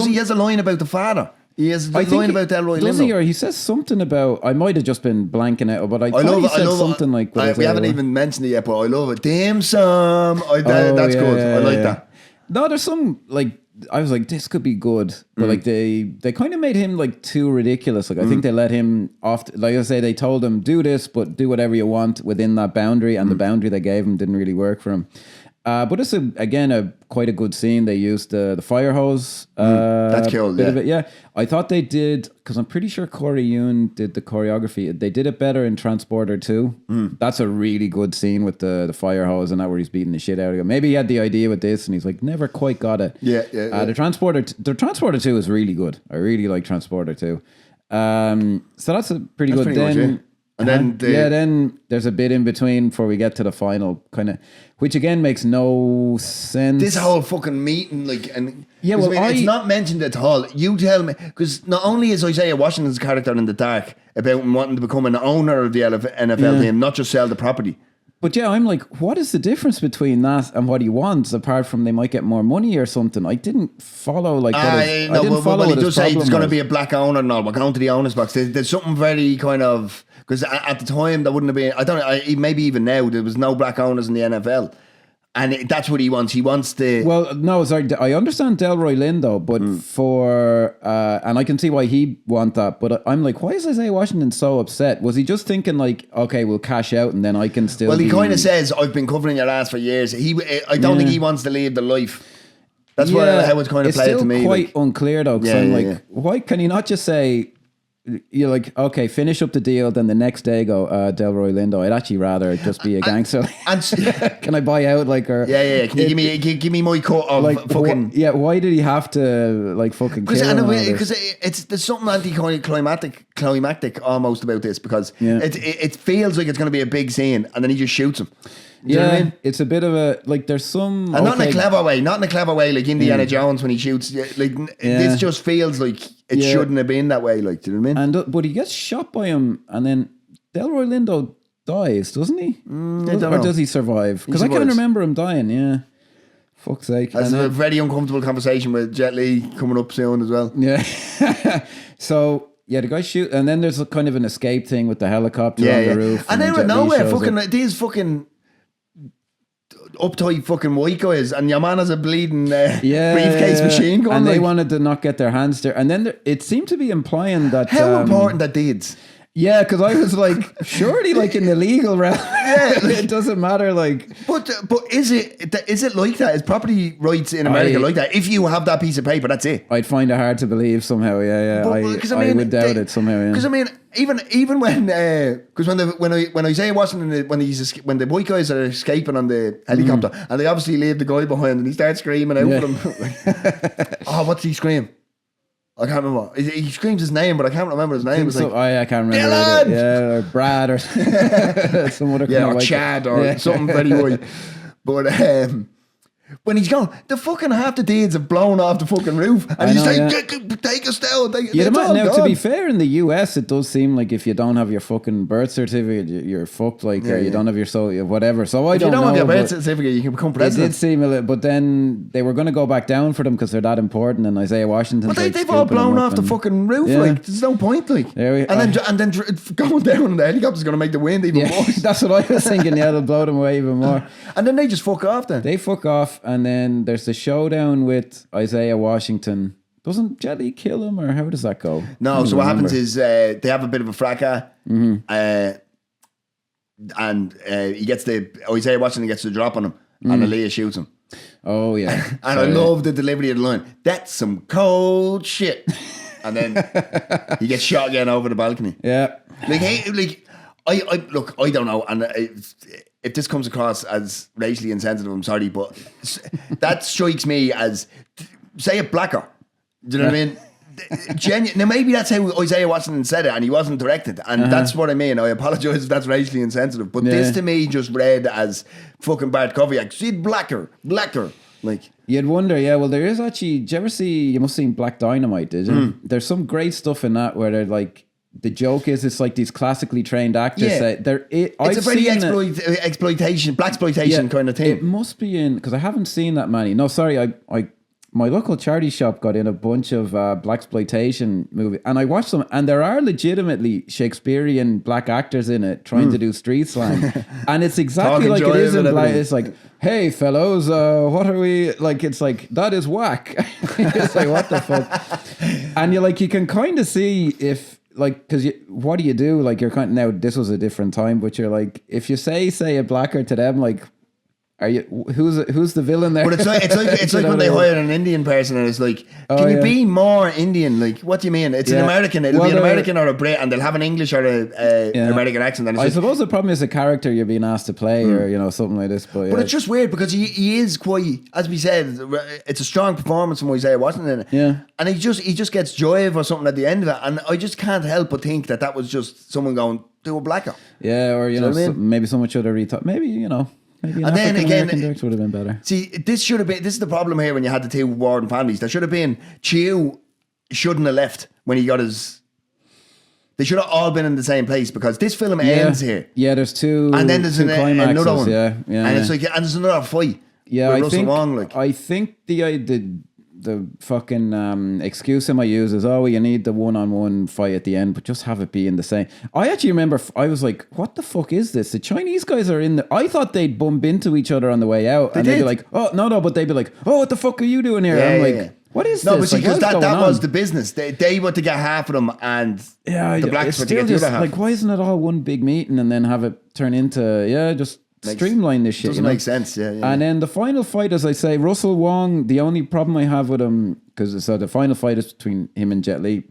He has a line about the father. He has a line about Delroy Lindo. Does he? Or he says something about. I might have just been blanking out, but I thought he said something like. We haven't even mentioned it yet, but I love it. Damn, Sam. That's good. I like that. No, there's some like. I was like, this could be good, but like they kind of made him like too ridiculous. Like I think they let him off. Like I say, they told him do this, but do whatever you want within that boundary, and the boundary they gave him didn't really work for him. But it's quite a good scene. They used the fire hose. That's cool. Bit of it, yeah. I thought they did because I'm pretty sure Corey Yoon did the choreography. They did it better in Transporter 2. That's a really good scene with the fire hose and that where he's beating the shit out of him. Maybe he had the idea with this and he's like never quite got it. Yeah. The Transporter 2 is really good. I really like Transporter 2. So that's a pretty good. Pretty much, yeah. And then there's a bit in between before we get to the final kind of, which again makes no sense. This whole fucking meeting, like, and it's not mentioned at all. You tell me, because not only is Isaiah Washington's character in the dark about him wanting to become an owner of the NFL team, not just sell the property. But yeah, I'm like, what is the difference between that and what he wants, apart from they might get more money or something? I didn't follow like. He does say there's going to be a black owner and all. We're going to the owner's box. There's something very kind of. Because at the time, there wouldn't have been, maybe even now, there was no black owners in the NFL. And that's what he wants. He wants the... Well, no, sorry, I understand Delroy Lindo, but and I can see why he'd want that, but I'm like, why is Isaiah Washington so upset? Was he just thinking like, okay, we'll cash out and then I can still Well, he kind of says, I've been covering your ass for years. I don't think he wants to leave the life. That's how it's kind of played to me. It's still quite unclear though, because why can he not just say... You're like, okay, finish up the deal. Then the next day, go Delroy Lindo. I'd actually rather just be a gangster. Can I buy out? Like, or Can you give me my cut of like fucking? Why did he have to like fucking kill him? Because there's something anticlimactic almost about this because it feels like it's going to be a big scene and then he just shoots him. Do you know what I mean? It's a bit of a like. There's some, and not in a clever way, like Indiana Jones when he shoots. This just feels like it shouldn't have been that way. Like, do you know what I mean? And but he gets shot by him, and then Delroy Lindo dies, doesn't he? Or does he survive? Because I can't remember him dying. Yeah, fuck's sake. That's a very uncomfortable conversation with Jet Li coming up soon as well. Yeah. So. Yeah, the guy shoot, and then there's a kind of an escape thing with the helicopter on the roof. And then with nowhere, these fucking uptight fucking white guys, and your man has a bleeding briefcase machine gun. And they wanted to not get their hands there. And then it seemed to be implying that... How important that deeds. Yeah, because I was like, surely like in the legal realm, it doesn't matter. Like, but is it like that? Is property rights in America like that? If you have that piece of paper, that's it. I'd find it hard to believe somehow. Yeah. I would doubt it somehow. Because I mean, even when when Isaiah Washington when the white guys are escaping on the helicopter and they obviously leave the guy behind and he starts screaming out for them. Oh, what's he scream? I can't remember. He screams his name, but I can't remember his name. It's like, I can't remember. Dylan! Yeah, or Brad or some other kind of or Chad or something very white. But when he's gone, the fucking half the deeds have blown off the fucking roof, and he's like, take us down. Now, to be fair, in the US, it does seem like if you don't have your fucking birth certificate, you're fucked. Like, or you don't have your whatever. So if you don't have your birth certificate, you can become president. It did seem a little, but then they were going to go back down for them because they're that important. And Isaiah Washington, but they've all blown off the fucking roof. Like, there's no point. Like, and then going down on the helicopter's going to make the wind even worse. That's what I was thinking. Yeah, it'll blow them away even more. And then they just fuck off. Then they fuck off. And then there's the showdown with Isaiah Washington. Doesn't Jet Li kill him, or how does that go? No, so what happens is they have a bit of a fracas, and Isaiah Washington gets the drop on him, and Aaliyah shoots him. Oh yeah, and I love the delivery of the line. That's some cold shit. And then he gets shot again over the balcony. Yeah, I don't know, and if this comes across as racially insensitive, I'm sorry, but that strikes me as, say, a blacker. Do you know what I mean? Now, maybe that's how Isaiah Washington said it, and he wasn't directed, and that's what I mean. I apologise if that's racially insensitive, but this to me just read as fucking Bartkowiak. See, blacker. Like, you'd wonder, yeah. Well, there is actually. Did you ever see? You must have seen Black Dynamite, did you? There's some great stuff in that where they're like. The joke is, it's like these classically trained actors. It's a very exploitation, blaxploitation kind of thing. It must be in, because I haven't seen that many. No, sorry, I my local charity shop got in a bunch of blaxploitation movies, and I watched them, and there are legitimately Shakespearean black actors in it trying to do street slang, and it's exactly like it is in black. It's like, hey fellows, what are we like? It's like, that is whack. It's like, what the fuck? And you can kind of see if. Like, because what do you do? Like, you're kind of, now this was a different time, but you're like, if you say a blacker to them, like, are you who's the villain there? But it's like when they hire an Indian person and it's like, can you be more Indian? Like, what do you mean? It's an American. It'll be an American or a Brit, and they'll have an English or a American accent. And I suppose the problem is the character you're being asked to play, or something like this. But it's just weird because he is quite, as we said, it's a strong performance from Isaiah Washington in it. Yeah, and he just gets joy or something at the end of it, and I just can't help but think that was just someone going, do a blacker. Yeah, or maybe someone should have rethought. Maybe Maybe and then again, would have been better. See, this is the problem here when you had the two warring families. There should have been Chew shouldn't have left when he got his. They should have all been in the same place because this film ends here. Yeah, there's two, and then there's another one. Yeah, and it's like, and there's another fight. Yeah, I think the fucking excuse him I use is, you need the one-on-one fight at the end, but just have it be in the same. I actually remember I was like, what the fuck is this? The Chinese guys are in I thought they'd bump into each other on the way out, and they'd be like, oh no, but they'd be like, oh, what the fuck are you doing here? I'm like, what is this? No, but see, because that was the business. They were to get half of them, and the blacks were to get the other half. Like, why isn't it all one big meeting and then have it turn into just streamline this shit? Doesn't make sense. Yeah. And then the final fight, as I say, Russell Wong. The only problem I have with him, because the final fight is between him and Jet Li.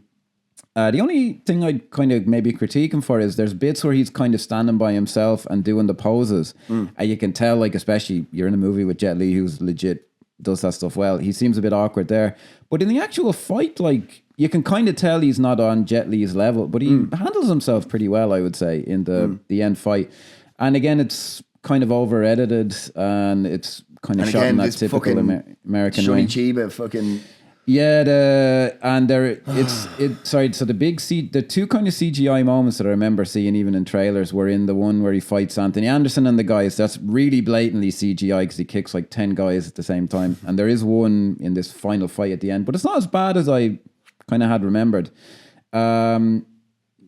The only thing I'd kind of maybe critique him for is there's bits where he's kind of standing by himself and doing the poses, and you can tell, like, especially you're in a movie with Jet Li, who's legit does that stuff well. He seems a bit awkward there, but in the actual fight, like, you can kind of tell he's not on Jet Li's level, but he handles himself pretty well, I would say, in the end fight. And again, it's kind of over edited, and it's kind of shot in that typical American way. Chiba fucking. Yeah, so the two kind of CGI moments that I remember seeing even in trailers were in the one where he fights Anthony Anderson and the guys. That's really blatantly CGI because he kicks like 10 guys at the same time. And there is one in this final fight at the end, but it's not as bad as I kind of had remembered.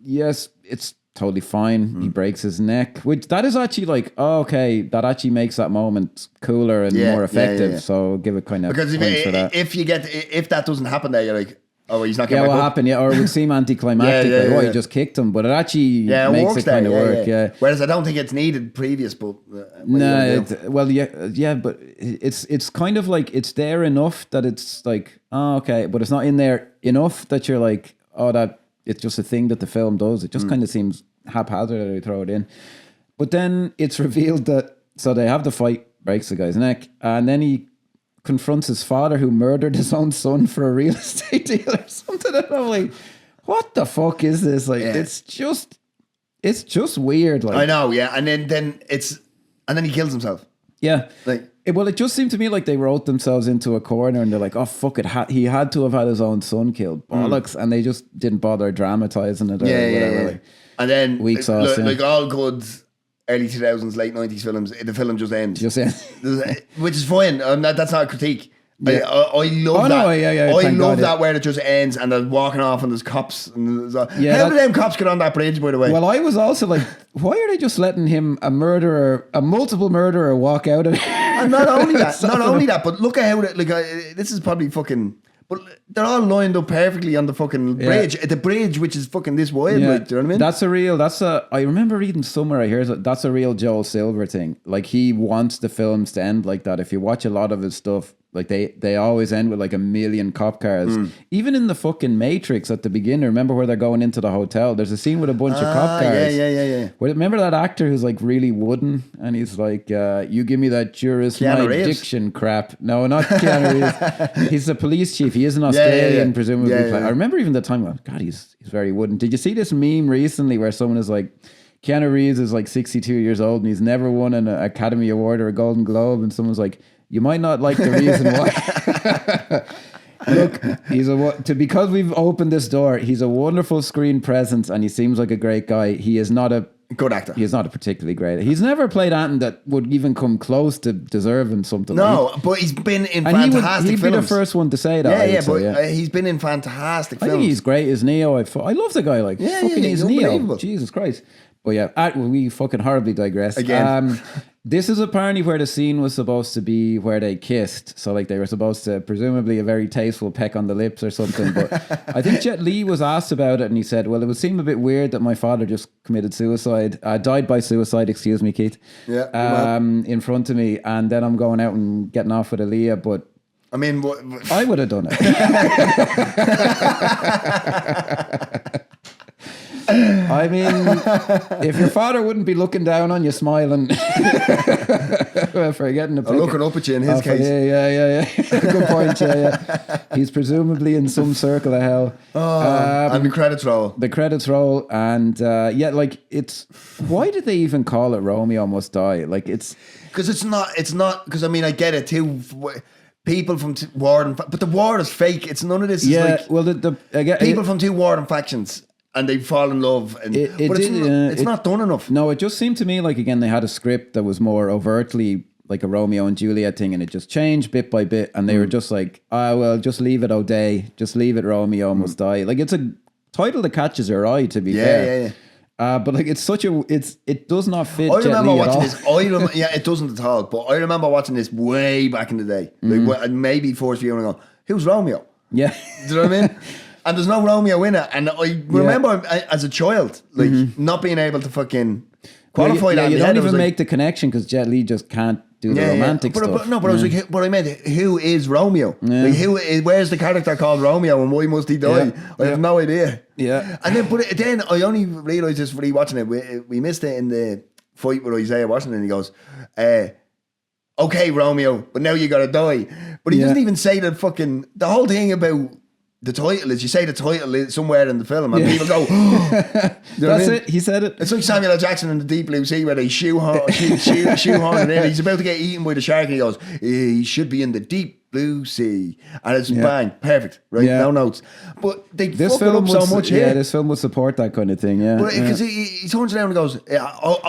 Yes, it's totally fine. He breaks his neck, which that is actually like, that actually makes that moment cooler and more effective. Yeah. So give it kind of because if that doesn't happen there, you're like, he's not getting what happened? Yeah, or it would seem anticlimactic. He just kicked him, but it actually makes it kind of work. Yeah. Whereas I don't think it's needed previous, but but it's kind of like it's there enough that it's like, but it's not in there enough that you're like, that it's just a thing that the film does. It just kind of seems haphazard that they throw it in. But then it's revealed that, so they have the fight, breaks the guy's neck, and then he confronts his father who murdered his own son for a real estate deal or something. And I'm like, what the fuck is this? Like, it's just weird. Like, I know, yeah. And then he kills himself. Yeah. It just seemed to me like they wrote themselves into a corner and they're like, oh, fuck it. He had to have had his own son killed. Bollocks. And they just didn't bother dramatizing it or whatever. Like, and then, weak sauce, like all good early 2000s, late 90s films, the film just ends. Which is fine. That's not a critique. Yeah. I love that. I love that where it just ends and they're walking off and there's cops. And how did them cops get on that bridge, by the way? Well, I was also like, why are they just letting him, a multiple murderer, walk out of it? And not only that, but look at how this is probably fucking. But they're all lined up perfectly on the fucking bridge. The bridge, which is fucking this wide, like, do you know what I mean? I remember reading somewhere, that's a real Joel Silver thing. Like, he wants the films to end like that. If you watch a lot of his stuff, like they always end with like 1 million cop cars. Even in the fucking Matrix at the beginning, remember where they're going into the hotel? There's a scene with a bunch of cop cars. Yeah. Remember that actor who's like really wooden and he's like, you give me that Juris my diction crap. No, not Keanu Reeves. He's the police chief. He is an Australian, presumably. I remember even the time, God, he's very wooden. Did you see this meme recently where someone is like, Keanu Reeves is like 62 years old and he's never won an Academy Award or a Golden Globe, and someone's like, You might not like the reason why. Look, because we've opened this door, he's a wonderful screen presence and he seems like a great guy. He is not a good actor. He is not a particularly great. He's never played anything that would even come close to deserving something. No, but he's been in fantastic films. He'd be the first one to say that. He's been in fantastic films. I think he's great as Neo. I love the guy. Like, he's Neo. Jesus Christ. But yeah, we fucking horribly digress. Again. This is apparently where the scene was supposed to be where they kissed. So like they were supposed to, presumably a very tasteful peck on the lips or something. But I think Jet Li was asked about it and he said, well, it would seem a bit weird that my father just committed suicide, died by suicide, excuse me, Keith. Yeah. In front of me. And then I'm going out and getting off with Aaliyah. But I mean, I would have done it. I mean, if your father wouldn't be looking down on you smiling for getting a pick, looking up at you in his case. Yeah. Good point, yeah. He's presumably in some circle of hell. And the credits roll. The credits roll, and like it's... Why did they even call it Romeo Must Die? Like it's... Because it's not, because I mean, I get it too... People from war, but the war is fake. It's none of this. Yeah, is like, well, people from two warring factions and they fall in love, and it's not done enough. No, it just seemed to me like again they had a script that was more overtly like a Romeo and Juliet thing, and it just changed bit by bit, and they were just like, well, just leave it O'Day, just leave it Romeo Must Die. Like it's a title that catches your eye, to be fair. Yeah. But like it's it does not fit. I remember watching this. It doesn't at all. But I remember watching this way back in the day, like maybe first viewing. And going, who's Romeo? Yeah, do you know what I mean? And there's no Romeo in it. And I remember as a child, like not being able to fucking qualify that. You don't even make the connection because Jet Li just can't do the romantic stuff. But I was like, but I meant, who is Romeo? Yeah. Like, where's the character called Romeo and why must he die? Yeah. I have no idea. Yeah. And then I only realised this rewatching it. We missed it in the fight with Isaiah Washington. He goes, okay, Romeo, but now you gotta die. But he doesn't even say the whole thing about the title is, you say the title is somewhere in the film and people go, that's it, he said it. It's like Samuel L. Jackson in the Deep Blue Sea where they shoehorn it in. He's about to get eaten by the shark and he goes, he should be in the Deep Blue Sea. And it's bang, perfect, right? No notes. But they fuck it up so much here. Yeah, this film would support that kind of thing, Because he turns around and goes,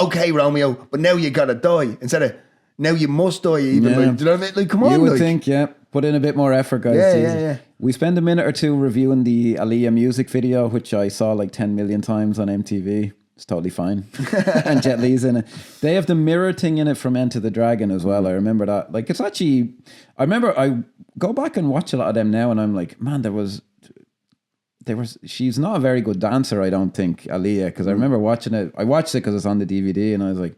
okay, Romeo, but now you gotta die. Instead of, now you must die even. Like, do you know what I mean? Like, come on. You would think, put in a bit more effort, guys. Yeah. We spend a minute or two reviewing the Aaliyah music video, which I saw like 10 million times on MTV. It's totally fine. And Jet Li's in it. They have the mirror thing in it from Enter the Dragon as well. I remember that. Like, it's actually... I go back and watch a lot of them now and I'm like, man, she's not a very good dancer, I don't think, Aaliyah, because I remember watching it. I watched it because it's on the DVD and I was like,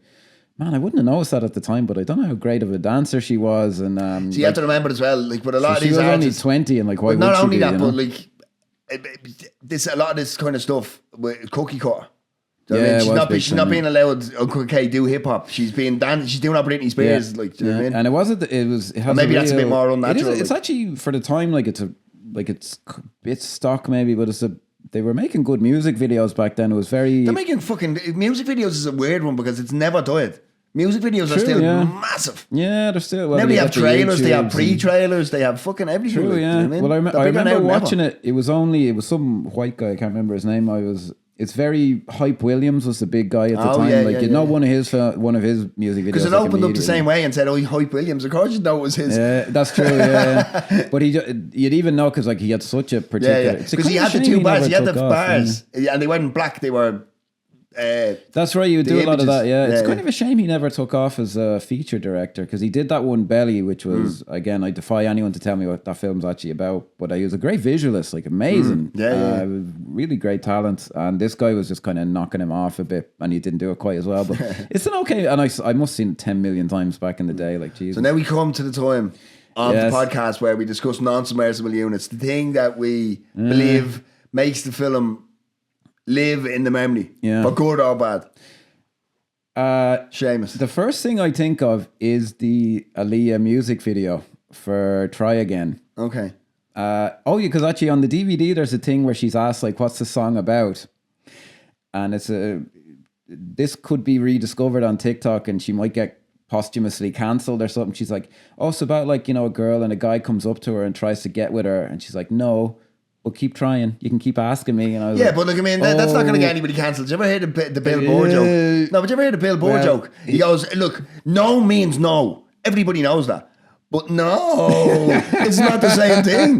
man, I wouldn't have noticed that at the time, but I don't know how great of a dancer she was. And so you have to remember as well, like with a lot of these artists, she was only 20, and like why would not she only be, that, but like a lot of this kind of stuff with cookie cutter. Do you know what I mean? She's not being allowed. Okay, do hip hop. She's doing out Britney Spears. Like, do you know what I mean? And it wasn't. It was. It has maybe that's a bit more unnatural. It's actually for the time it's stock maybe, but they were making good music videos back then. It was very. They're making fucking music videos is a weird one because it's never died. Music videos are still massive. Yeah, they're still... Now they have trailers, they have pre-trailers, they have fucking everything. True, yeah. You know what I mean? Well, I remember watching it. It was some white guy, I can't remember his name. It's very... Hype Williams was the big guy at the time. One of his music videos. Because it opened up the same way and said, Hype Williams. Of course you know it was his. Yeah, that's true, yeah. But you'd even know because he had such a particular... Because he had the two bars. He had the bars. And they weren't black, they were... that's right, you do a lot of that. It's kind of a shame he never took off as a feature director because he did that one Belly, which was again, I defy anyone to tell me what that film's actually about, but he was a great visualist, like amazing. Really great talent, and this guy was just kind of knocking him off a bit, and he didn't do it quite as well, but it's an okay, and I must have seen it 10 million times back in the day, like Jesus. So now we come to the time of the podcast where we discuss non-submersible units, the thing that we believe makes the film live in the memory, for good or bad. Seamus. The first thing I think of is the Aaliyah music video for Try Again. Okay. Because actually on the DVD there's a thing where she's asked like, what's the song about? And this could be rediscovered on TikTok and she might get posthumously cancelled or something. She's like, oh, it's about like, you know, a girl and a guy comes up to her and tries to get with her, and she's like, no, well, keep trying. You can keep asking me. And I was like, but look, I mean, that's not going to get anybody cancelled. Did you ever hear the Bill Burr joke? No, but you ever hear the Bill Burr joke? He goes, look, no means no. Everybody knows that. But no, it's not the same thing.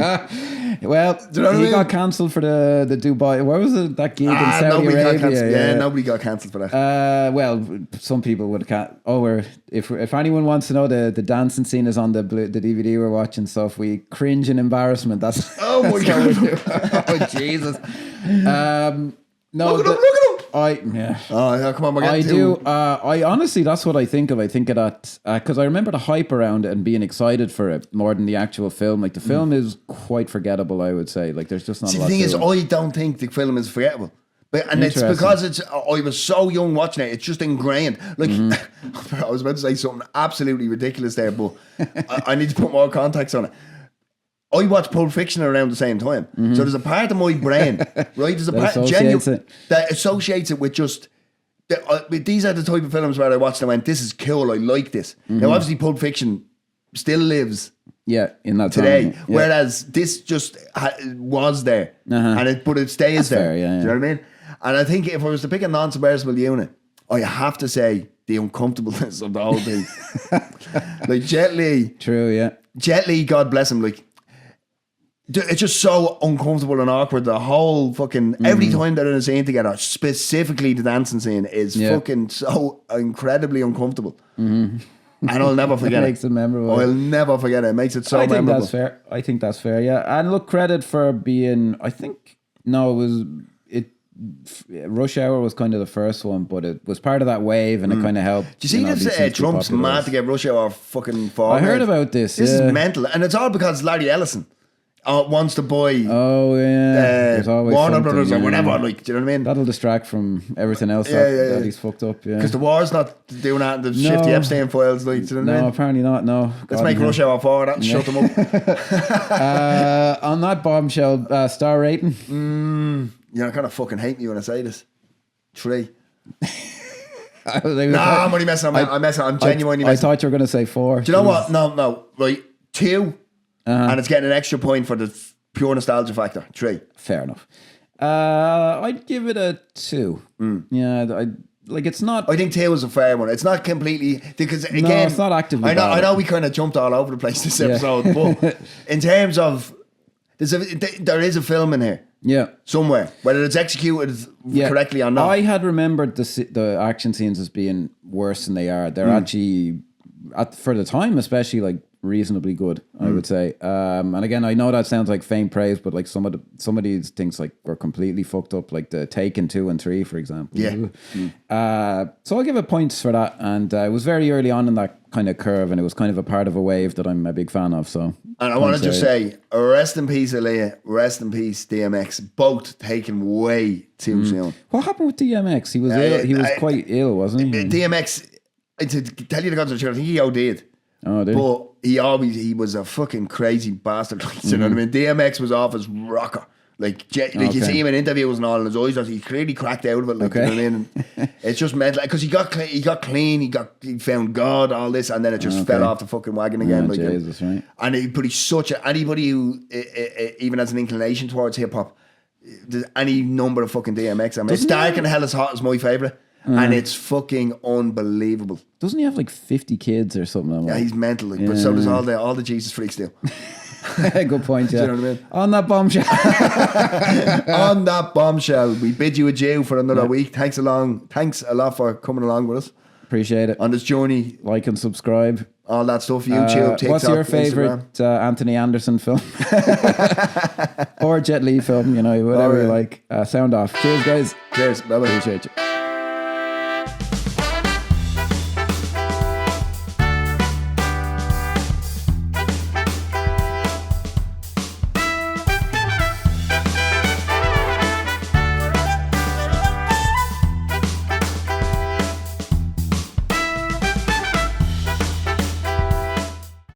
Well, he got cancelled for the Dubai. Where was it? That gig in Saudi Arabia? Yeah, nobody got cancelled for that. Well, some people would have. If anyone wants to know, the dancing scene is on the DVD we're watching. So if we cringe in embarrassment, that's oh my god! Oh Jesus! No, look at him! Oh, come on, I do. I honestly, that's what I think of. I think of that because I remember the hype around it and being excited for it more than the actual film. Like the film is quite forgettable, I would say. Like there's just not. The thing is, I don't think the film is forgettable. And it's because I was so young watching it, it's just ingrained. Like, I was about to say something absolutely ridiculous there, but I need to put more context on it. I watched Pulp Fiction around the same time. So there's a part of my brain, right? There's a part that associates it with just, these are the type of films where I watched and went, this is cool, I like this. Now, obviously, Pulp Fiction still lives in that today, time. Whereas this just was there, but it stays there. Fair, yeah. Do you know what I mean? And I think if I was to pick a non-submersible unit, I have to say the uncomfortableness of the whole thing. Like Jet Li. True, yeah. Jet Li, God bless him, like, it's just so uncomfortable and awkward. The whole fucking every time they're in a scene together, specifically the dancing scene, is fucking so incredibly uncomfortable. And I'll never forget it. Makes it memorable. I'll never forget it. It makes it so memorable. I think that's fair. Yeah, and look, credit for being. Rush Hour was kind of the first one, but it was part of that wave, and it kind of helped. Do you see this? Trump's mad to get Rush Hour fucking forward. I heard about this. This is mental, and it's all because Larry Ellison wants to buy. Oh yeah, there's always Warner Brothers or whatever. Like, do you know what I mean? That'll distract from everything else that he's fucked up. Yeah, because the war's not doing that. The shifty Epstein files. Like, do you know what I mean? Apparently not. No, let's make Rush Hour 4 and shut them up. On that bombshell, star rating. You're kind of fucking hate me when I say this. 3. I'm only messing. I'm genuinely messing. I thought you were going to say 4. Do you know what? No. Right, 2. And it's getting an extra point for the pure nostalgia factor. 3. Fair enough. I'd give it a 2. Yeah, it's not. I think 2 is a fair one. It's not completely because again, it's not actively. I know we kind of jumped all over the place this episode, but in terms of there is a film in here. Yeah, somewhere, whether it's executed correctly or not. I had remembered the action scenes as being worse than they are. They're actually, for the time, especially like reasonably good, I would say. And again, I know that sounds like faint praise, but like some of these things like were completely fucked up, like the Taken 2 and 3, for example. Yeah. So I'll give it points for that. And it was very early on in that kind of curve, and it was kind of a part of a wave that I'm a big fan of. So, and I want to just say, rest in peace, Aaliyah. Rest in peace, DMX. Both taken way too soon. What happened with DMX? He was ill. He was quite ill, wasn't he? DMX. To tell you the God's truth, I think he OD'd. Oh, did but he was a fucking crazy bastard. You know what I mean? DMX was off his rocker. Like you see him in interviews and all, and his eyes, he clearly cracked out of it. Like, you know what I mean? It's just mental because he got clean, he found God, all this, and then it just fell off the fucking wagon again. Like, Jesus, right? But he's anybody who even has an inclination towards hip hop, there's any number of fucking DMX. I mean, it's Dark and Hell is Hot is my favorite. And it's fucking unbelievable. Doesn't he have like 50 kids or something? Yeah, he's mental. Like, but so does all the Jesus freaks do. Good point, yeah. Do you know what I mean? On that bombshell. On that bombshell, we bid you adieu for another week. Thanks a lot for coming along with us. Appreciate it. On this journey. Like and subscribe. All that stuff, YouTube, TikTok, what's your favourite Anthony Anderson film? Or Jet Li film, whatever you like. Sound off. Cheers, guys. Cheers. Bye-bye. Appreciate you.